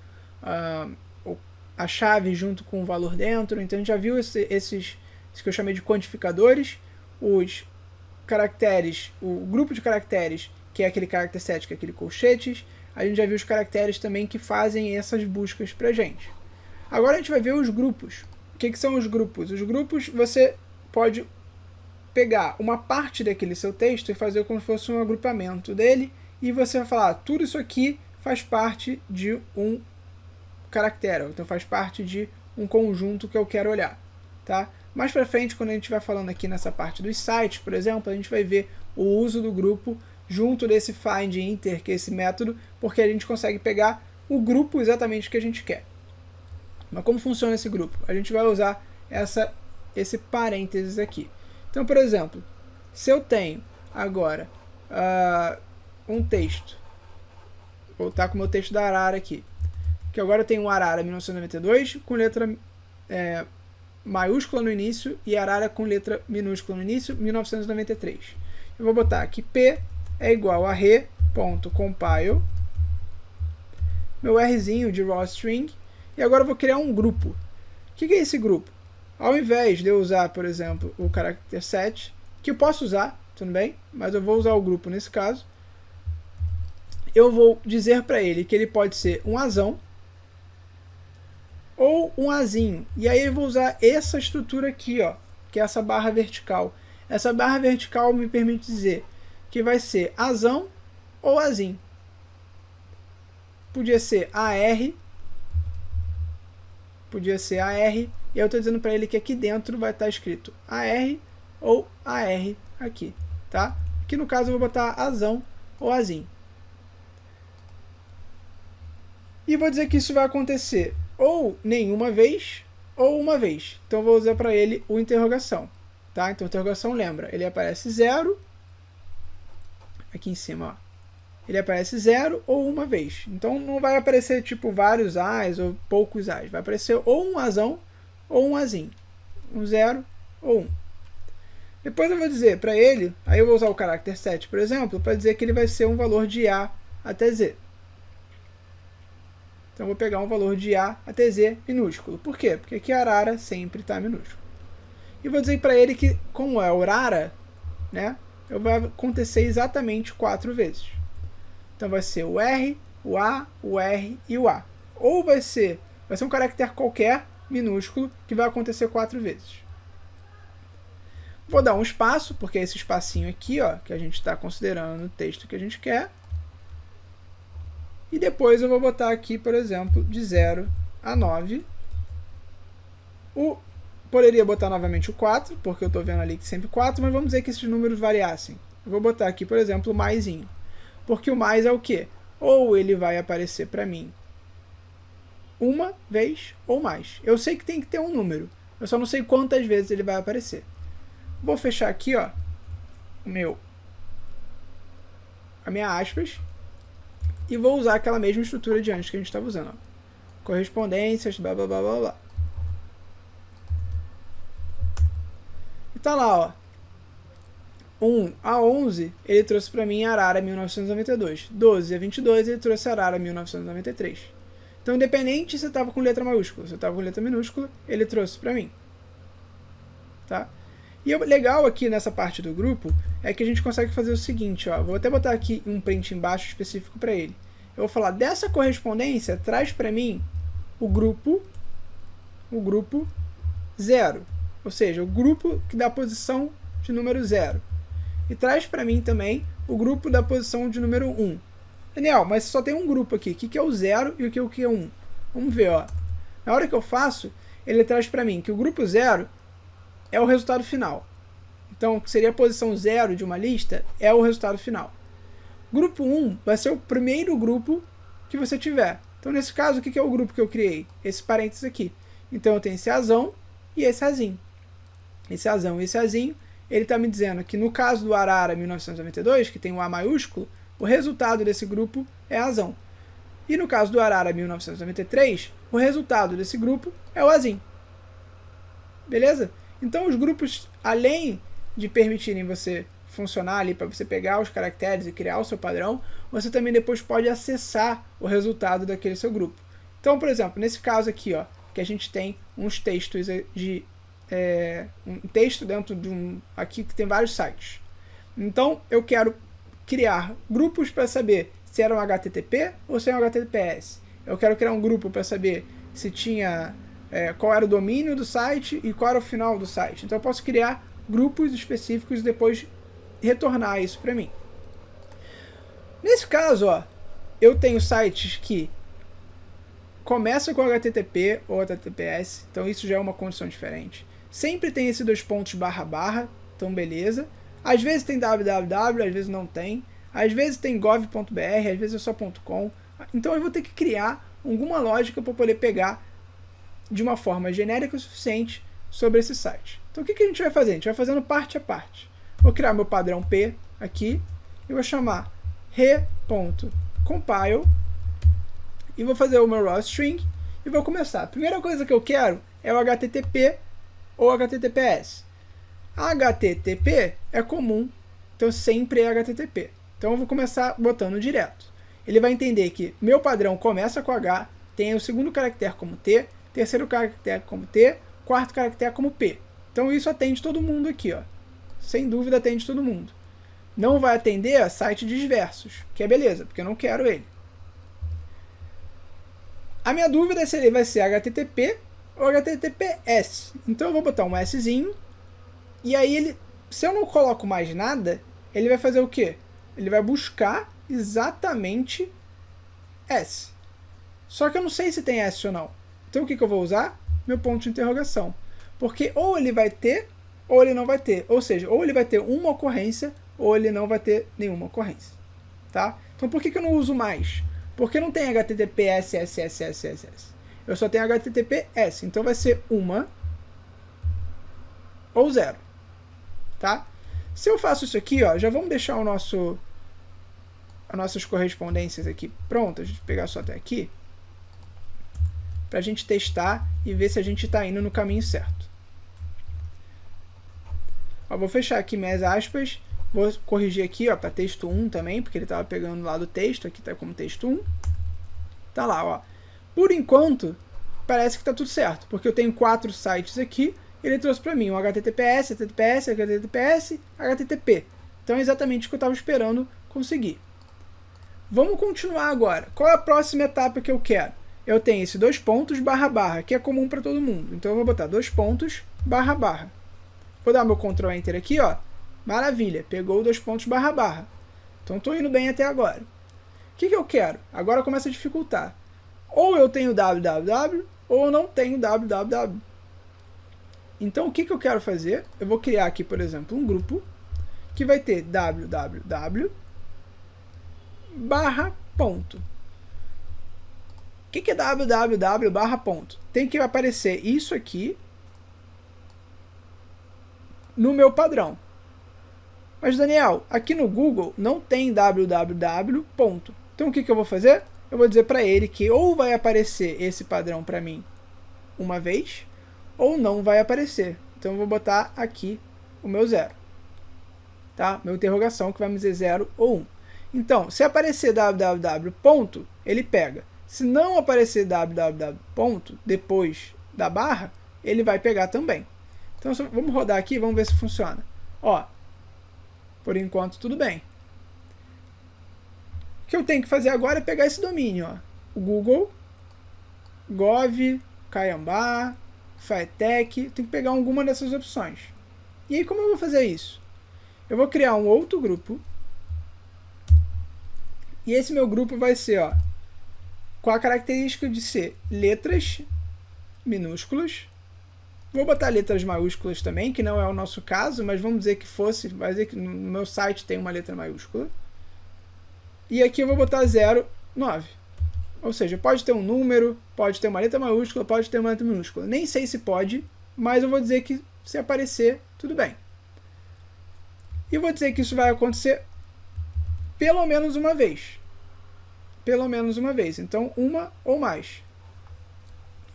a chave junto com o valor dentro. Então a gente já viu esses que eu chamei de quantificadores, os caracteres, o grupo de caracteres, que é aquele character set, que é aquele colchetes. A gente já viu os caracteres também que fazem essas buscas pra gente. Agora a gente vai ver os grupos. O que são os grupos? Os grupos você pode pegar uma parte daquele seu texto e fazer como se fosse um agrupamento dele, e você vai falar, tudo isso aqui faz parte de um caractere, então faz parte de um conjunto que eu quero olhar, tá? Mais pra frente, quando a gente vai falando aqui nessa parte dos sites, por exemplo, a gente vai ver o uso do grupo junto desse find inter, que é esse método, porque a gente consegue pegar o grupo exatamente que a gente quer. Mas como funciona esse grupo? A gente vai usar esse parênteses aqui. Então, por exemplo, se eu tenho agora um texto, vou estar com o meu texto da Arara aqui, que agora tem um Arara 1992 com letra maiúscula no início e Arara com letra minúscula no início, 1993. Eu vou botar aqui p é igual a re.compile, meu rzinho de raw string, e agora eu vou criar um grupo. O que é esse grupo? Ao invés de eu usar, por exemplo, o character set, que eu posso usar, tudo bem, mas eu vou usar o grupo nesse caso, eu vou dizer para ele que ele pode ser um azão ou um azinho. E aí eu vou usar essa estrutura aqui, ó, que é essa barra vertical. Essa barra vertical me permite dizer que vai ser azão ou azinho. Podia ser AR, e eu estou dizendo para ele que aqui dentro vai estar escrito AR ou AR aqui, tá? Aqui no caso eu vou botar azão ou azinho. E vou dizer que isso vai acontecer ou nenhuma vez ou uma vez. Então eu vou usar para ele o interrogação, tá? Então interrogação, lembra, ele aparece 0, aqui em cima, ó. Ele aparece 0 ou uma vez. Então não vai aparecer tipo vários A's ou poucos A's. Vai aparecer ou um azão ou um azinho. Um 0 ou 1. Depois eu vou dizer para ele, aí eu vou usar o character set, por exemplo, para dizer que ele vai ser um valor de A até Z. Então eu vou pegar um valor de A até Z minúsculo. Por quê? Porque aqui a Arara sempre está minúsculo. E vou dizer para ele que, como é Arara, né, vai acontecer exatamente 4 vezes. Então vai ser o R, o A, o R e o A. Ou vai ser um caractere qualquer, minúsculo, que vai acontecer 4 vezes. Vou dar um espaço, porque é esse espacinho aqui, ó, que a gente está considerando no texto que a gente quer. E depois eu vou botar aqui, por exemplo, de 0 a 9. Poderia botar novamente o 4, porque eu estou vendo ali que sempre 4, mas vamos dizer que esses números variassem. Eu vou botar aqui, por exemplo, o maisinho. Porque o mais é o quê? Ou ele vai aparecer para mim uma vez ou mais. Eu sei que tem que ter um número, eu só não sei quantas vezes ele vai aparecer. Vou fechar aqui, ó, a minha aspas, e vou usar aquela mesma estrutura de antes que a gente estava usando, ó. Correspondências, blá blá blá blá blá. E tá lá, ó. 1 a 11, ele trouxe para mim Arara 1992. 12 a 22, ele trouxe Arara 1993. Então, independente se você estava com letra maiúscula, se você estava com letra minúscula, ele trouxe para mim. Tá? E o legal aqui nessa parte do grupo é que a gente consegue fazer o seguinte, ó. Vou até botar aqui um print embaixo específico para ele. Eu vou falar, dessa correspondência, traz para mim o grupo 0. Ou seja, o grupo que dá a posição de número 0. E traz para mim também o grupo da posição de número 1. Daniel, mas só tem um grupo aqui. O que é o 0 e o que é o 1? Vamos ver, ó. Na hora que eu faço, ele traz para mim que o grupo 0 é o resultado final. Então, que seria a posição 0 de uma lista, é o resultado final. Grupo 1 vai ser o primeiro grupo que você tiver. Então, nesse caso, o que é o grupo que eu criei? Esse parênteses aqui. Então, eu tenho esse azão e esse azinho. Esse azão e esse azinho, ele está me dizendo que no caso do Arara 1992, que tem o A maiúsculo, o resultado desse grupo é azão. E no caso do Arara 1993, o resultado desse grupo é o azinho. Beleza? Então os grupos, além de permitirem você funcionar ali para você pegar os caracteres e criar o seu padrão, você também depois pode acessar o resultado daquele seu grupo. Então, por exemplo, nesse caso aqui, ó, que a gente tem uns textos de um texto dentro de aqui que tem vários sites. Então eu quero criar grupos para saber se era um HTTP ou se é um HTTPS. Eu quero criar um grupo para saber se tinha qual era o domínio do site e qual era o final do site. Então eu posso criar grupos específicos e depois retornar isso para mim. Nesse caso, ó, eu tenho sites que começa com HTTP ou HTTPS, então isso já é uma condição diferente. Sempre tem esses dois pontos //, então beleza. Às vezes tem www, às vezes não tem. Às vezes tem gov.br, às vezes é só .com. Então eu vou ter que criar alguma lógica para poder pegar de uma forma genérica o suficiente sobre esse site. Então o que a gente vai fazer? A gente vai fazendo parte a parte. Vou criar meu padrão P aqui e vou chamar re.compile e vou fazer o meu raw string e vou começar. A primeira coisa que eu quero é o HTTP ou HTTPS. HTTP é comum, então sempre é HTTP. Então eu vou começar botando direto. Ele vai entender que meu padrão começa com H, tem o segundo caractere como T, terceiro caractere como T, quarto caractere como P. Então isso atende todo mundo aqui, ó. Sem dúvida atende todo mundo. Não vai atender a site diversos, que é beleza, porque eu não quero ele. A minha dúvida é se ele vai ser HTTP ou HTTPS. Então eu vou botar um Szinho, e aí ele, se eu não coloco mais nada, ele vai fazer o quê? Ele vai buscar exatamente S. Só que eu não sei se tem S ou não. Então o que eu vou usar? Meu ponto de interrogação. Porque ou ele vai ter, ou ele não vai ter. Ou seja, ou ele vai ter uma ocorrência, ou ele não vai ter nenhuma ocorrência. Tá? Então por que eu não uso mais? Porque não tem HTTPS, SSSSS. Eu só tenho HTTPS. Então vai ser uma ou zero. Tá? Se eu faço isso aqui, ó, já vamos deixar as nossas correspondências aqui prontas. Deixa eu pegar só até aqui. Para a gente testar e ver se a gente está indo no caminho certo. Ó, vou fechar aqui minhas aspas. Vou corrigir aqui para texto 1 também, porque ele estava pegando lá do texto. Aqui está como texto 1. Tá lá, ó. Por enquanto, parece que está tudo certo, porque eu tenho 4 sites aqui. Ele trouxe para mim um HTTPS, HTTPS, HTTPS, HTTP. Então é exatamente o que eu estava esperando conseguir. Vamos continuar agora. Qual é a próxima etapa que eu quero? Eu tenho esse dois pontos //, que é comum para todo mundo. Então eu vou botar dois pontos //. Vou dar meu Ctrl Enter aqui, ó. Maravilha, pegou dois pontos //. Então estou indo bem até agora. O que eu quero? Agora começa a dificultar. Ou eu tenho www, ou eu não tenho www. Então o que eu quero fazer? Eu vou criar aqui, por exemplo, um grupo que vai ter www /ponto. O que é www /ponto? Tem que aparecer isso aqui no meu padrão. Mas, Daniel, aqui no Google não tem www ponto. Então o que eu vou fazer? Eu vou dizer para ele que ou vai aparecer esse padrão para mim uma vez, ou não vai aparecer. Então eu vou botar aqui o meu zero. Tá? Meu interrogação que vai me dizer 0 ou 1. Então, se aparecer www ponto, ele pega. Se não aparecer www ponto depois da barra, ele vai pegar também. Então vamos rodar aqui, vamos ver se funciona. Ó, por enquanto tudo bem. O que eu tenho que fazer agora é pegar esse domínio, ó. O Google, Gov, Caiambá, FireTech, tem que pegar alguma dessas opções. E aí como eu vou fazer isso? Eu vou criar um outro grupo. E esse meu grupo vai ser, ó, com a característica de ser letras minúsculas. Vou botar letras maiúsculas também, que não é o nosso caso, mas vamos dizer que fosse, vai dizer que no meu site tem uma letra maiúscula. E aqui eu vou botar 0, 9. Ou seja, pode ter um número, pode ter uma letra maiúscula, pode ter uma letra minúscula. Nem sei se pode, mas eu vou dizer que se aparecer, tudo bem. E eu vou dizer que isso vai acontecer pelo menos uma vez. Pelo menos uma vez. Então, uma ou mais.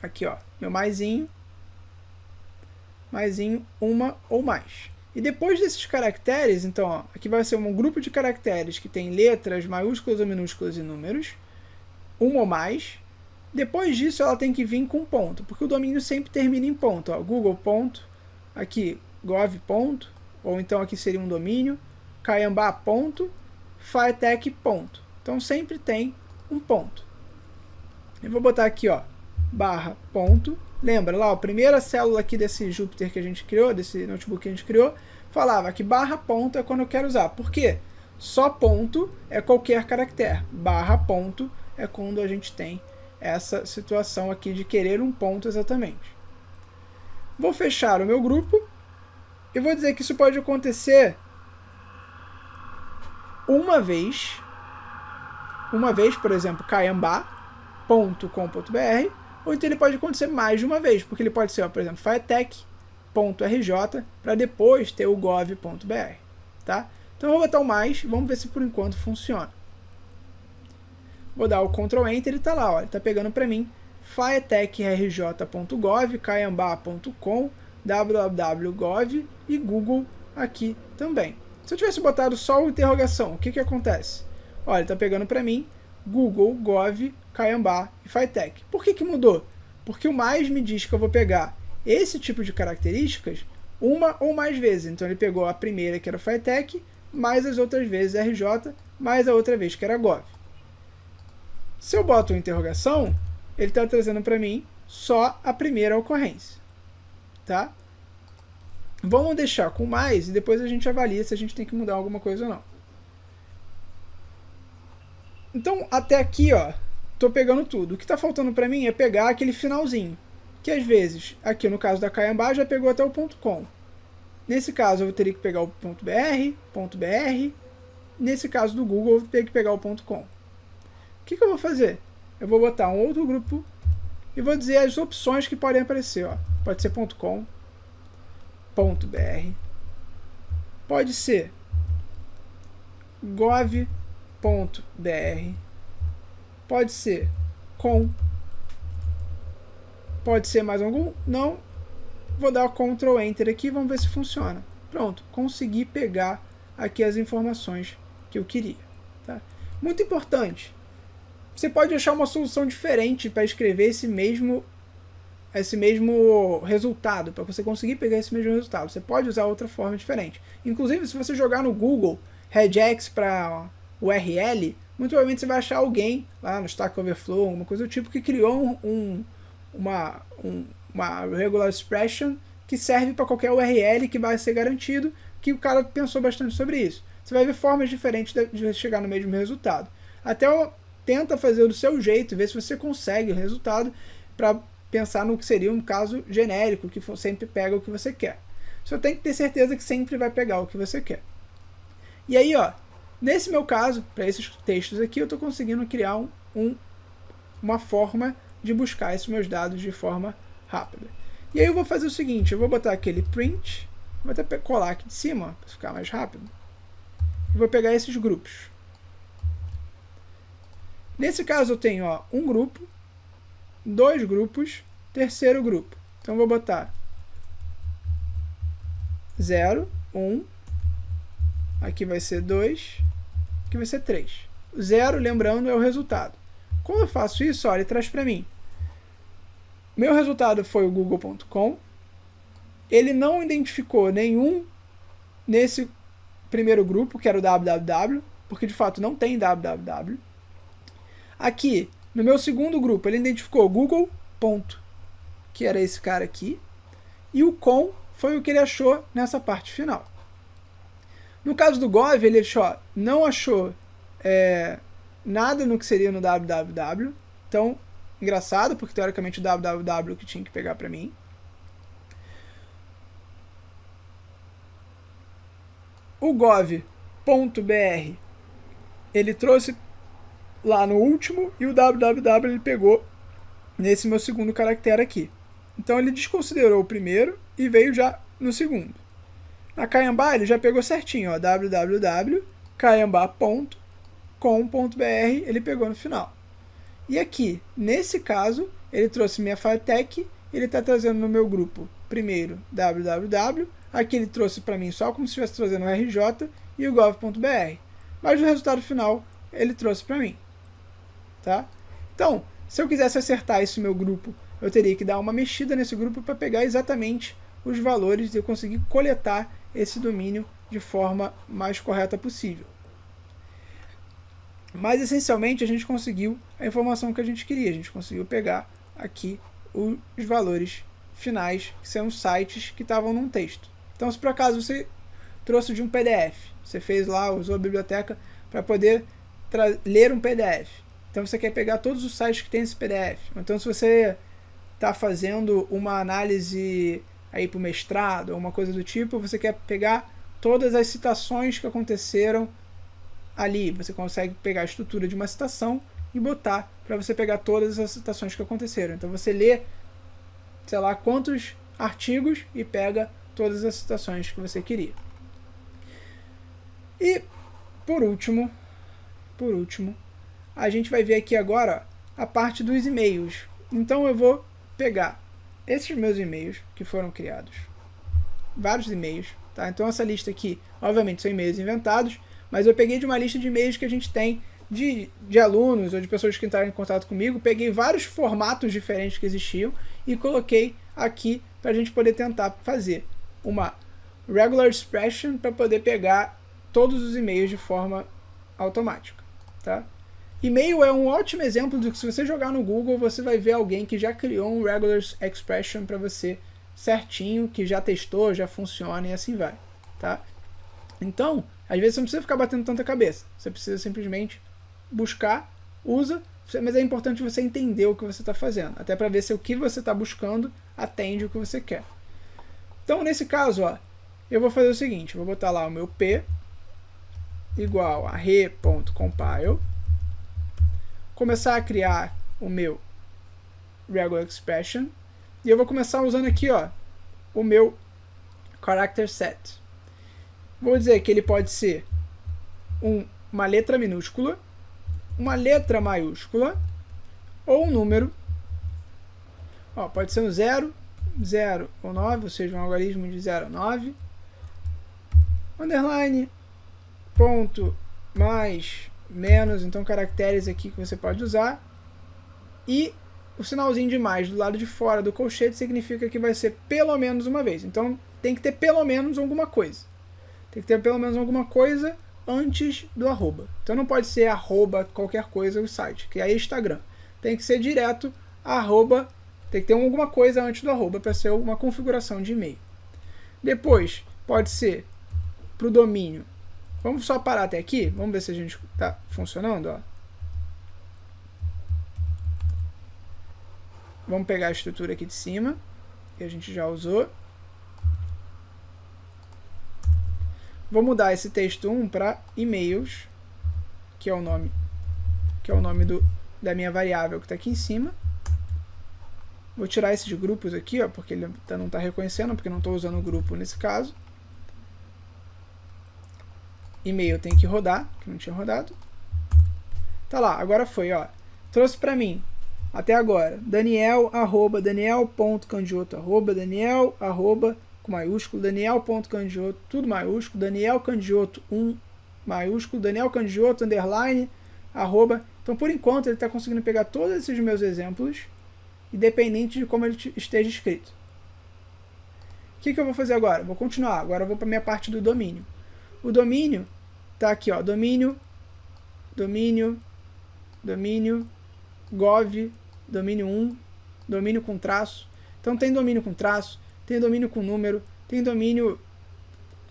Aqui, ó. Meu maisinho, uma ou mais. E depois desses caracteres, então, ó, aqui vai ser um grupo de caracteres que tem letras maiúsculas ou minúsculas e números. Um ou mais. Depois disso, ela tem que vir com ponto, porque o domínio sempre termina em ponto. Ó. Google ponto, aqui gov ponto, ou então aqui seria um domínio, Caiambá ponto, FireTech ponto. Então sempre tem um ponto. Eu vou botar aqui, ó, barra ponto. Lembra lá, a primeira célula aqui desse Jupyter que a gente criou, desse notebook que a gente criou, falava que barra ponto é quando eu quero usar. Por quê? Só ponto é qualquer caractere. Barra ponto é quando a gente tem essa situação aqui de querer um ponto exatamente. Vou fechar o meu grupo e vou dizer que isso pode acontecer uma vez, por exemplo, caiambá.com.br, ou então ele pode acontecer mais de uma vez, porque ele pode ser, ó, por exemplo, firetech.rj, para depois ter o gov.br, tá? Então eu vou botar o mais, vamos ver se por enquanto funciona. Vou dar o Ctrl Enter, ele está lá, ó, ele está pegando para mim firetechrj.gov, caiambá.com, www.gov e Google aqui também. Se eu tivesse botado só o interrogação, o que que acontece? Olha, ele está pegando para mim Google, Gov, Caiambá e Firetech. Por que que mudou? Porque o mais me diz que eu vou pegar esse tipo de características uma ou mais vezes. Então ele pegou a primeira, que era Firetech, mais as outras vezes RJ, mais a outra vez, que era Gov. Se eu boto uma interrogação, ele está trazendo para mim só a primeira ocorrência. Tá? Vamos deixar com mais e depois a gente avalia se a gente tem que mudar alguma coisa ou não. Então, até aqui, ó, tô pegando tudo. O que está faltando para mim é pegar aquele finalzinho, que às vezes, aqui no caso da Caiambá, já pegou até o .com. Nesse caso, eu teria que pegar o .br. Nesse caso do Google, eu teria que pegar o .com. O que que eu vou fazer? Eu vou botar um outro grupo e vou dizer as opções que podem aparecer. Ó. Pode ser .com, .br, pode ser gov.br, pode ser com, pode ser mais algum? Não. Vou dar o Ctrl Enter aqui, vamos ver se funciona. Pronto, consegui pegar aqui as informações que eu queria. Tá? Muito importante, você pode achar uma solução diferente para escrever esse mesmo resultado, para você conseguir pegar esse mesmo resultado. Você pode usar outra forma diferente. Inclusive, se você jogar no Google regex para URL, muito provavelmente você vai achar alguém lá no Stack Overflow, alguma coisa do tipo, que criou uma regular expression que serve para qualquer URL, que vai ser garantido, que o cara pensou bastante sobre isso. Você vai ver formas diferentes de chegar no mesmo resultado. Até tenta fazer do seu jeito, ver se você consegue o resultado, para pensar no que seria um caso genérico, que sempre pega o que você quer. Só tem que ter certeza que sempre vai pegar o que você quer. E aí, ó, nesse meu caso, para esses textos aqui, eu estou conseguindo criar uma forma de buscar esses meus dados de forma rápida. E aí eu vou fazer o seguinte, eu vou botar aquele print, vou até colar aqui de cima, para ficar mais rápido, e vou pegar esses grupos. Nesse caso eu tenho, ó, um grupo, dois grupos, terceiro grupo. Então eu vou botar 0, 1, aqui vai ser 2, aqui vai ser 3. 0, lembrando, é o resultado. Quando eu faço isso, olha, ele traz para mim. Meu resultado foi o google.com. Ele não identificou nenhum nesse primeiro grupo, que era o www, porque de fato não tem www. Aqui, no meu segundo grupo, ele identificou Google, que era esse cara aqui, e o com foi o que ele achou nessa parte final. No caso do Gov, ele não achou nada no que seria no www, então, engraçado, porque teoricamente o www que tinha que pegar para mim. O gov.br, ele trouxe lá no último, e o www ele pegou nesse meu segundo caractere aqui. Então ele desconsiderou o primeiro e veio já no segundo. Na Caiambá ele já pegou certinho, ó, www.caiambá.com.br, ele pegou no final. E aqui, nesse caso, ele trouxe minha Firetech, ele está trazendo no meu grupo primeiro www, aqui ele trouxe para mim só como se estivesse trazendo o RJ e o gov.br. Mas o resultado final ele trouxe para mim. Tá? Então, se eu quisesse acertar esse meu grupo, eu teria que dar uma mexida nesse grupo para pegar exatamente os valores e eu conseguir coletar esse domínio de forma mais correta possível. Mas, essencialmente, a gente conseguiu a informação que a gente queria. A gente conseguiu pegar aqui os valores finais, que são os sites que estavam num texto. Então, se por acaso você trouxe de um PDF, você fez lá, usou a biblioteca para poder ler um PDF. Então você quer pegar todos os sites que tem esse PDF. Então se você está fazendo uma análise aí para o mestrado, ou uma coisa do tipo, você quer pegar todas as citações que aconteceram ali. Você consegue pegar a estrutura de uma citação e botar para você pegar todas as citações que aconteceram. Então você lê, sei lá, quantos artigos e pega todas as citações que você queria. E, por último, a gente vai ver aqui agora a parte dos e-mails. Então eu vou pegar esses meus e-mails que foram criados, vários e-mails, tá? Então essa lista aqui, obviamente, são e-mails inventados, mas eu peguei de uma lista de e-mails que a gente tem de alunos ou de pessoas que entraram em contato comigo, peguei vários formatos diferentes que existiam e coloquei aqui para a gente poder tentar fazer uma regular expression para poder pegar todos os e-mails de forma automática, tá? E-mail é um ótimo exemplo de que se você jogar no Google, você vai ver alguém que já criou um regular expression para você certinho, que já testou, já funciona e assim vai, tá? Então, às vezes você não precisa ficar batendo tanta cabeça, você precisa simplesmente buscar, usa, mas é importante você entender o que você está fazendo, até para ver se o que você está buscando atende o que você quer. Então, nesse caso, ó, eu vou fazer o seguinte, eu vou botar lá o meu p igual a re.compile, começar a criar o meu regular expression, e eu vou começar usando aqui, ó, o meu character set. Vou dizer que ele pode ser uma letra minúscula, uma letra maiúscula ou um número. Ó, pode ser um 0, 0 ou 9, ou seja, um algarismo de 0 a 9. Underline, ponto, mais, menos, então caracteres aqui que você pode usar. E o sinalzinho de mais do lado de fora do colchete significa que vai ser pelo menos uma vez. Então tem que ter pelo menos alguma coisa. Tem que ter pelo menos alguma coisa antes do arroba. Então não pode ser arroba qualquer coisa o site, que é Instagram. Tem que ser direto arroba, tem que ter alguma coisa antes do arroba para ser uma configuração de e-mail. Depois pode ser para o domínio. Vamos só parar até aqui, vamos ver se a gente está funcionando. Ó. Vamos pegar a estrutura aqui de cima, que a gente já usou. Vou mudar esse texto 1 para e-mails, que é o nome, da minha variável que está aqui em cima. Vou tirar esses grupos aqui, ó, porque ele não está reconhecendo, porque não estou usando o grupo nesse caso. E-mail tem que rodar, que não tinha rodado. Tá lá, agora foi, ó. Trouxe para mim, até agora, daniel.candioto, Daniel, com maiúsculo, Daniel.candioto, tudo maiúsculo, Daniel Candioto 1 maiúsculo, Daniel Candioto, underline, arroba. Então, por enquanto, ele está conseguindo pegar todos esses meus exemplos, independente de como ele esteja escrito. O que eu vou fazer agora? Vou continuar. Agora eu vou para a minha parte do domínio. O domínio está aqui, ó, domínio, gov, domínio 1, domínio com traço. Então tem domínio com traço, tem domínio com número, tem domínio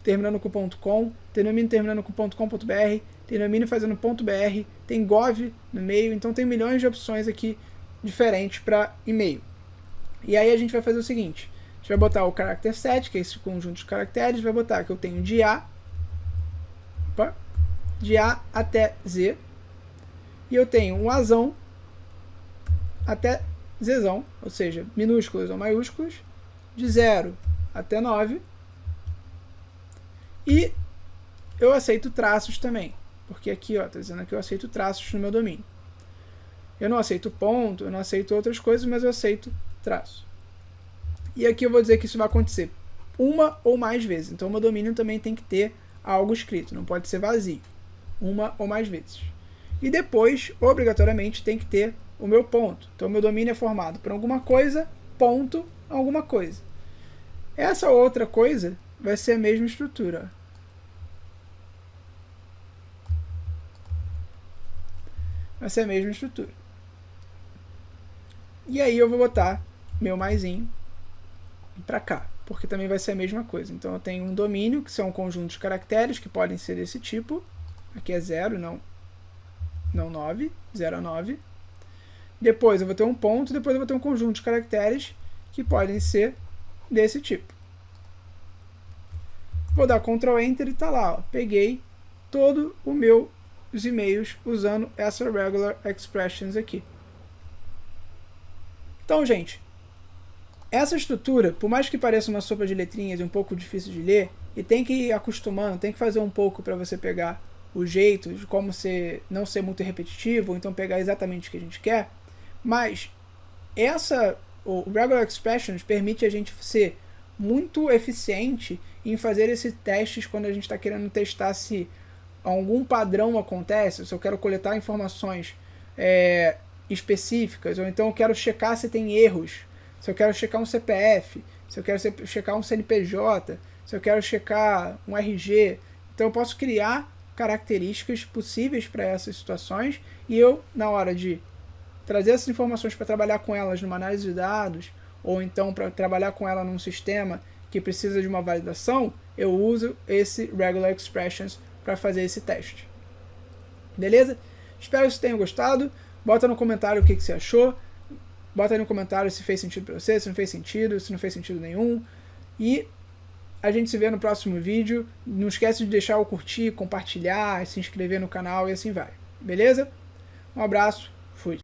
terminando com .com, tem domínio terminando com .com.br, tem domínio fazendo .br, tem gov no meio, então tem milhões de opções aqui diferentes para e-mail. E aí a gente vai fazer o seguinte, a gente vai botar o character set, que é esse conjunto de caracteres, vai botar que eu tenho de A até Z, e eu tenho um Azão até Zzão, ou seja, minúsculos ou maiúsculos, de 0 até 9, e eu aceito traços também, porque aqui, ó, tá dizendo que eu aceito traços no meu domínio. Eu não aceito ponto, eu não aceito outras coisas, mas eu aceito traço. E aqui eu vou dizer que isso vai acontecer uma ou mais vezes, então o meu domínio também tem que ter algo escrito, não pode ser vazio, uma ou mais vezes. E depois, obrigatoriamente, tem que ter o meu ponto. Então, o meu domínio é formado por alguma coisa, ponto, alguma coisa. Essa outra coisa vai ser a mesma estrutura. Vai ser a mesma estrutura. E aí eu vou botar meu maisinho para cá, porque também vai ser a mesma coisa. Então, eu tenho um domínio, que são um conjunto de caracteres, que podem ser desse tipo. Aqui é 0, não não 9, 0 a 9. Depois eu vou ter um ponto, depois eu vou ter um conjunto de caracteres que podem ser desse tipo. Vou dar Ctrl Enter e tá lá, ó, peguei todo o meus e-mails usando essa regular expressions aqui. Então, gente, essa estrutura, por mais que pareça uma sopa de letrinhas e um pouco difícil de ler, e tem que ir acostumando, tem que fazer um pouco para você pegar o jeito de como não ser muito repetitivo, ou então pegar exatamente o que a gente quer, mas o Regular Expressions permite a gente ser muito eficiente em fazer esses testes quando a gente está querendo testar se algum padrão acontece, se eu quero coletar informações específicas, ou então eu quero checar se tem erros, se eu quero checar um CPF, se eu quero checar um CNPJ, se eu quero checar um RG. Então eu posso criar características possíveis para essas situações e eu, na hora de trazer essas informações para trabalhar com elas numa análise de dados, ou então para trabalhar com ela num sistema que precisa de uma validação, eu uso esse Regular Expressions para fazer esse teste. Beleza? Espero que vocês tenham gostado. Bota no comentário o que você achou. Bota aí no comentário se fez sentido para você, se não fez sentido, se não fez sentido nenhum. E a gente se vê no próximo vídeo. Não esquece de deixar o curtir, compartilhar, se inscrever no canal e assim vai. Beleza? Um abraço. Fui.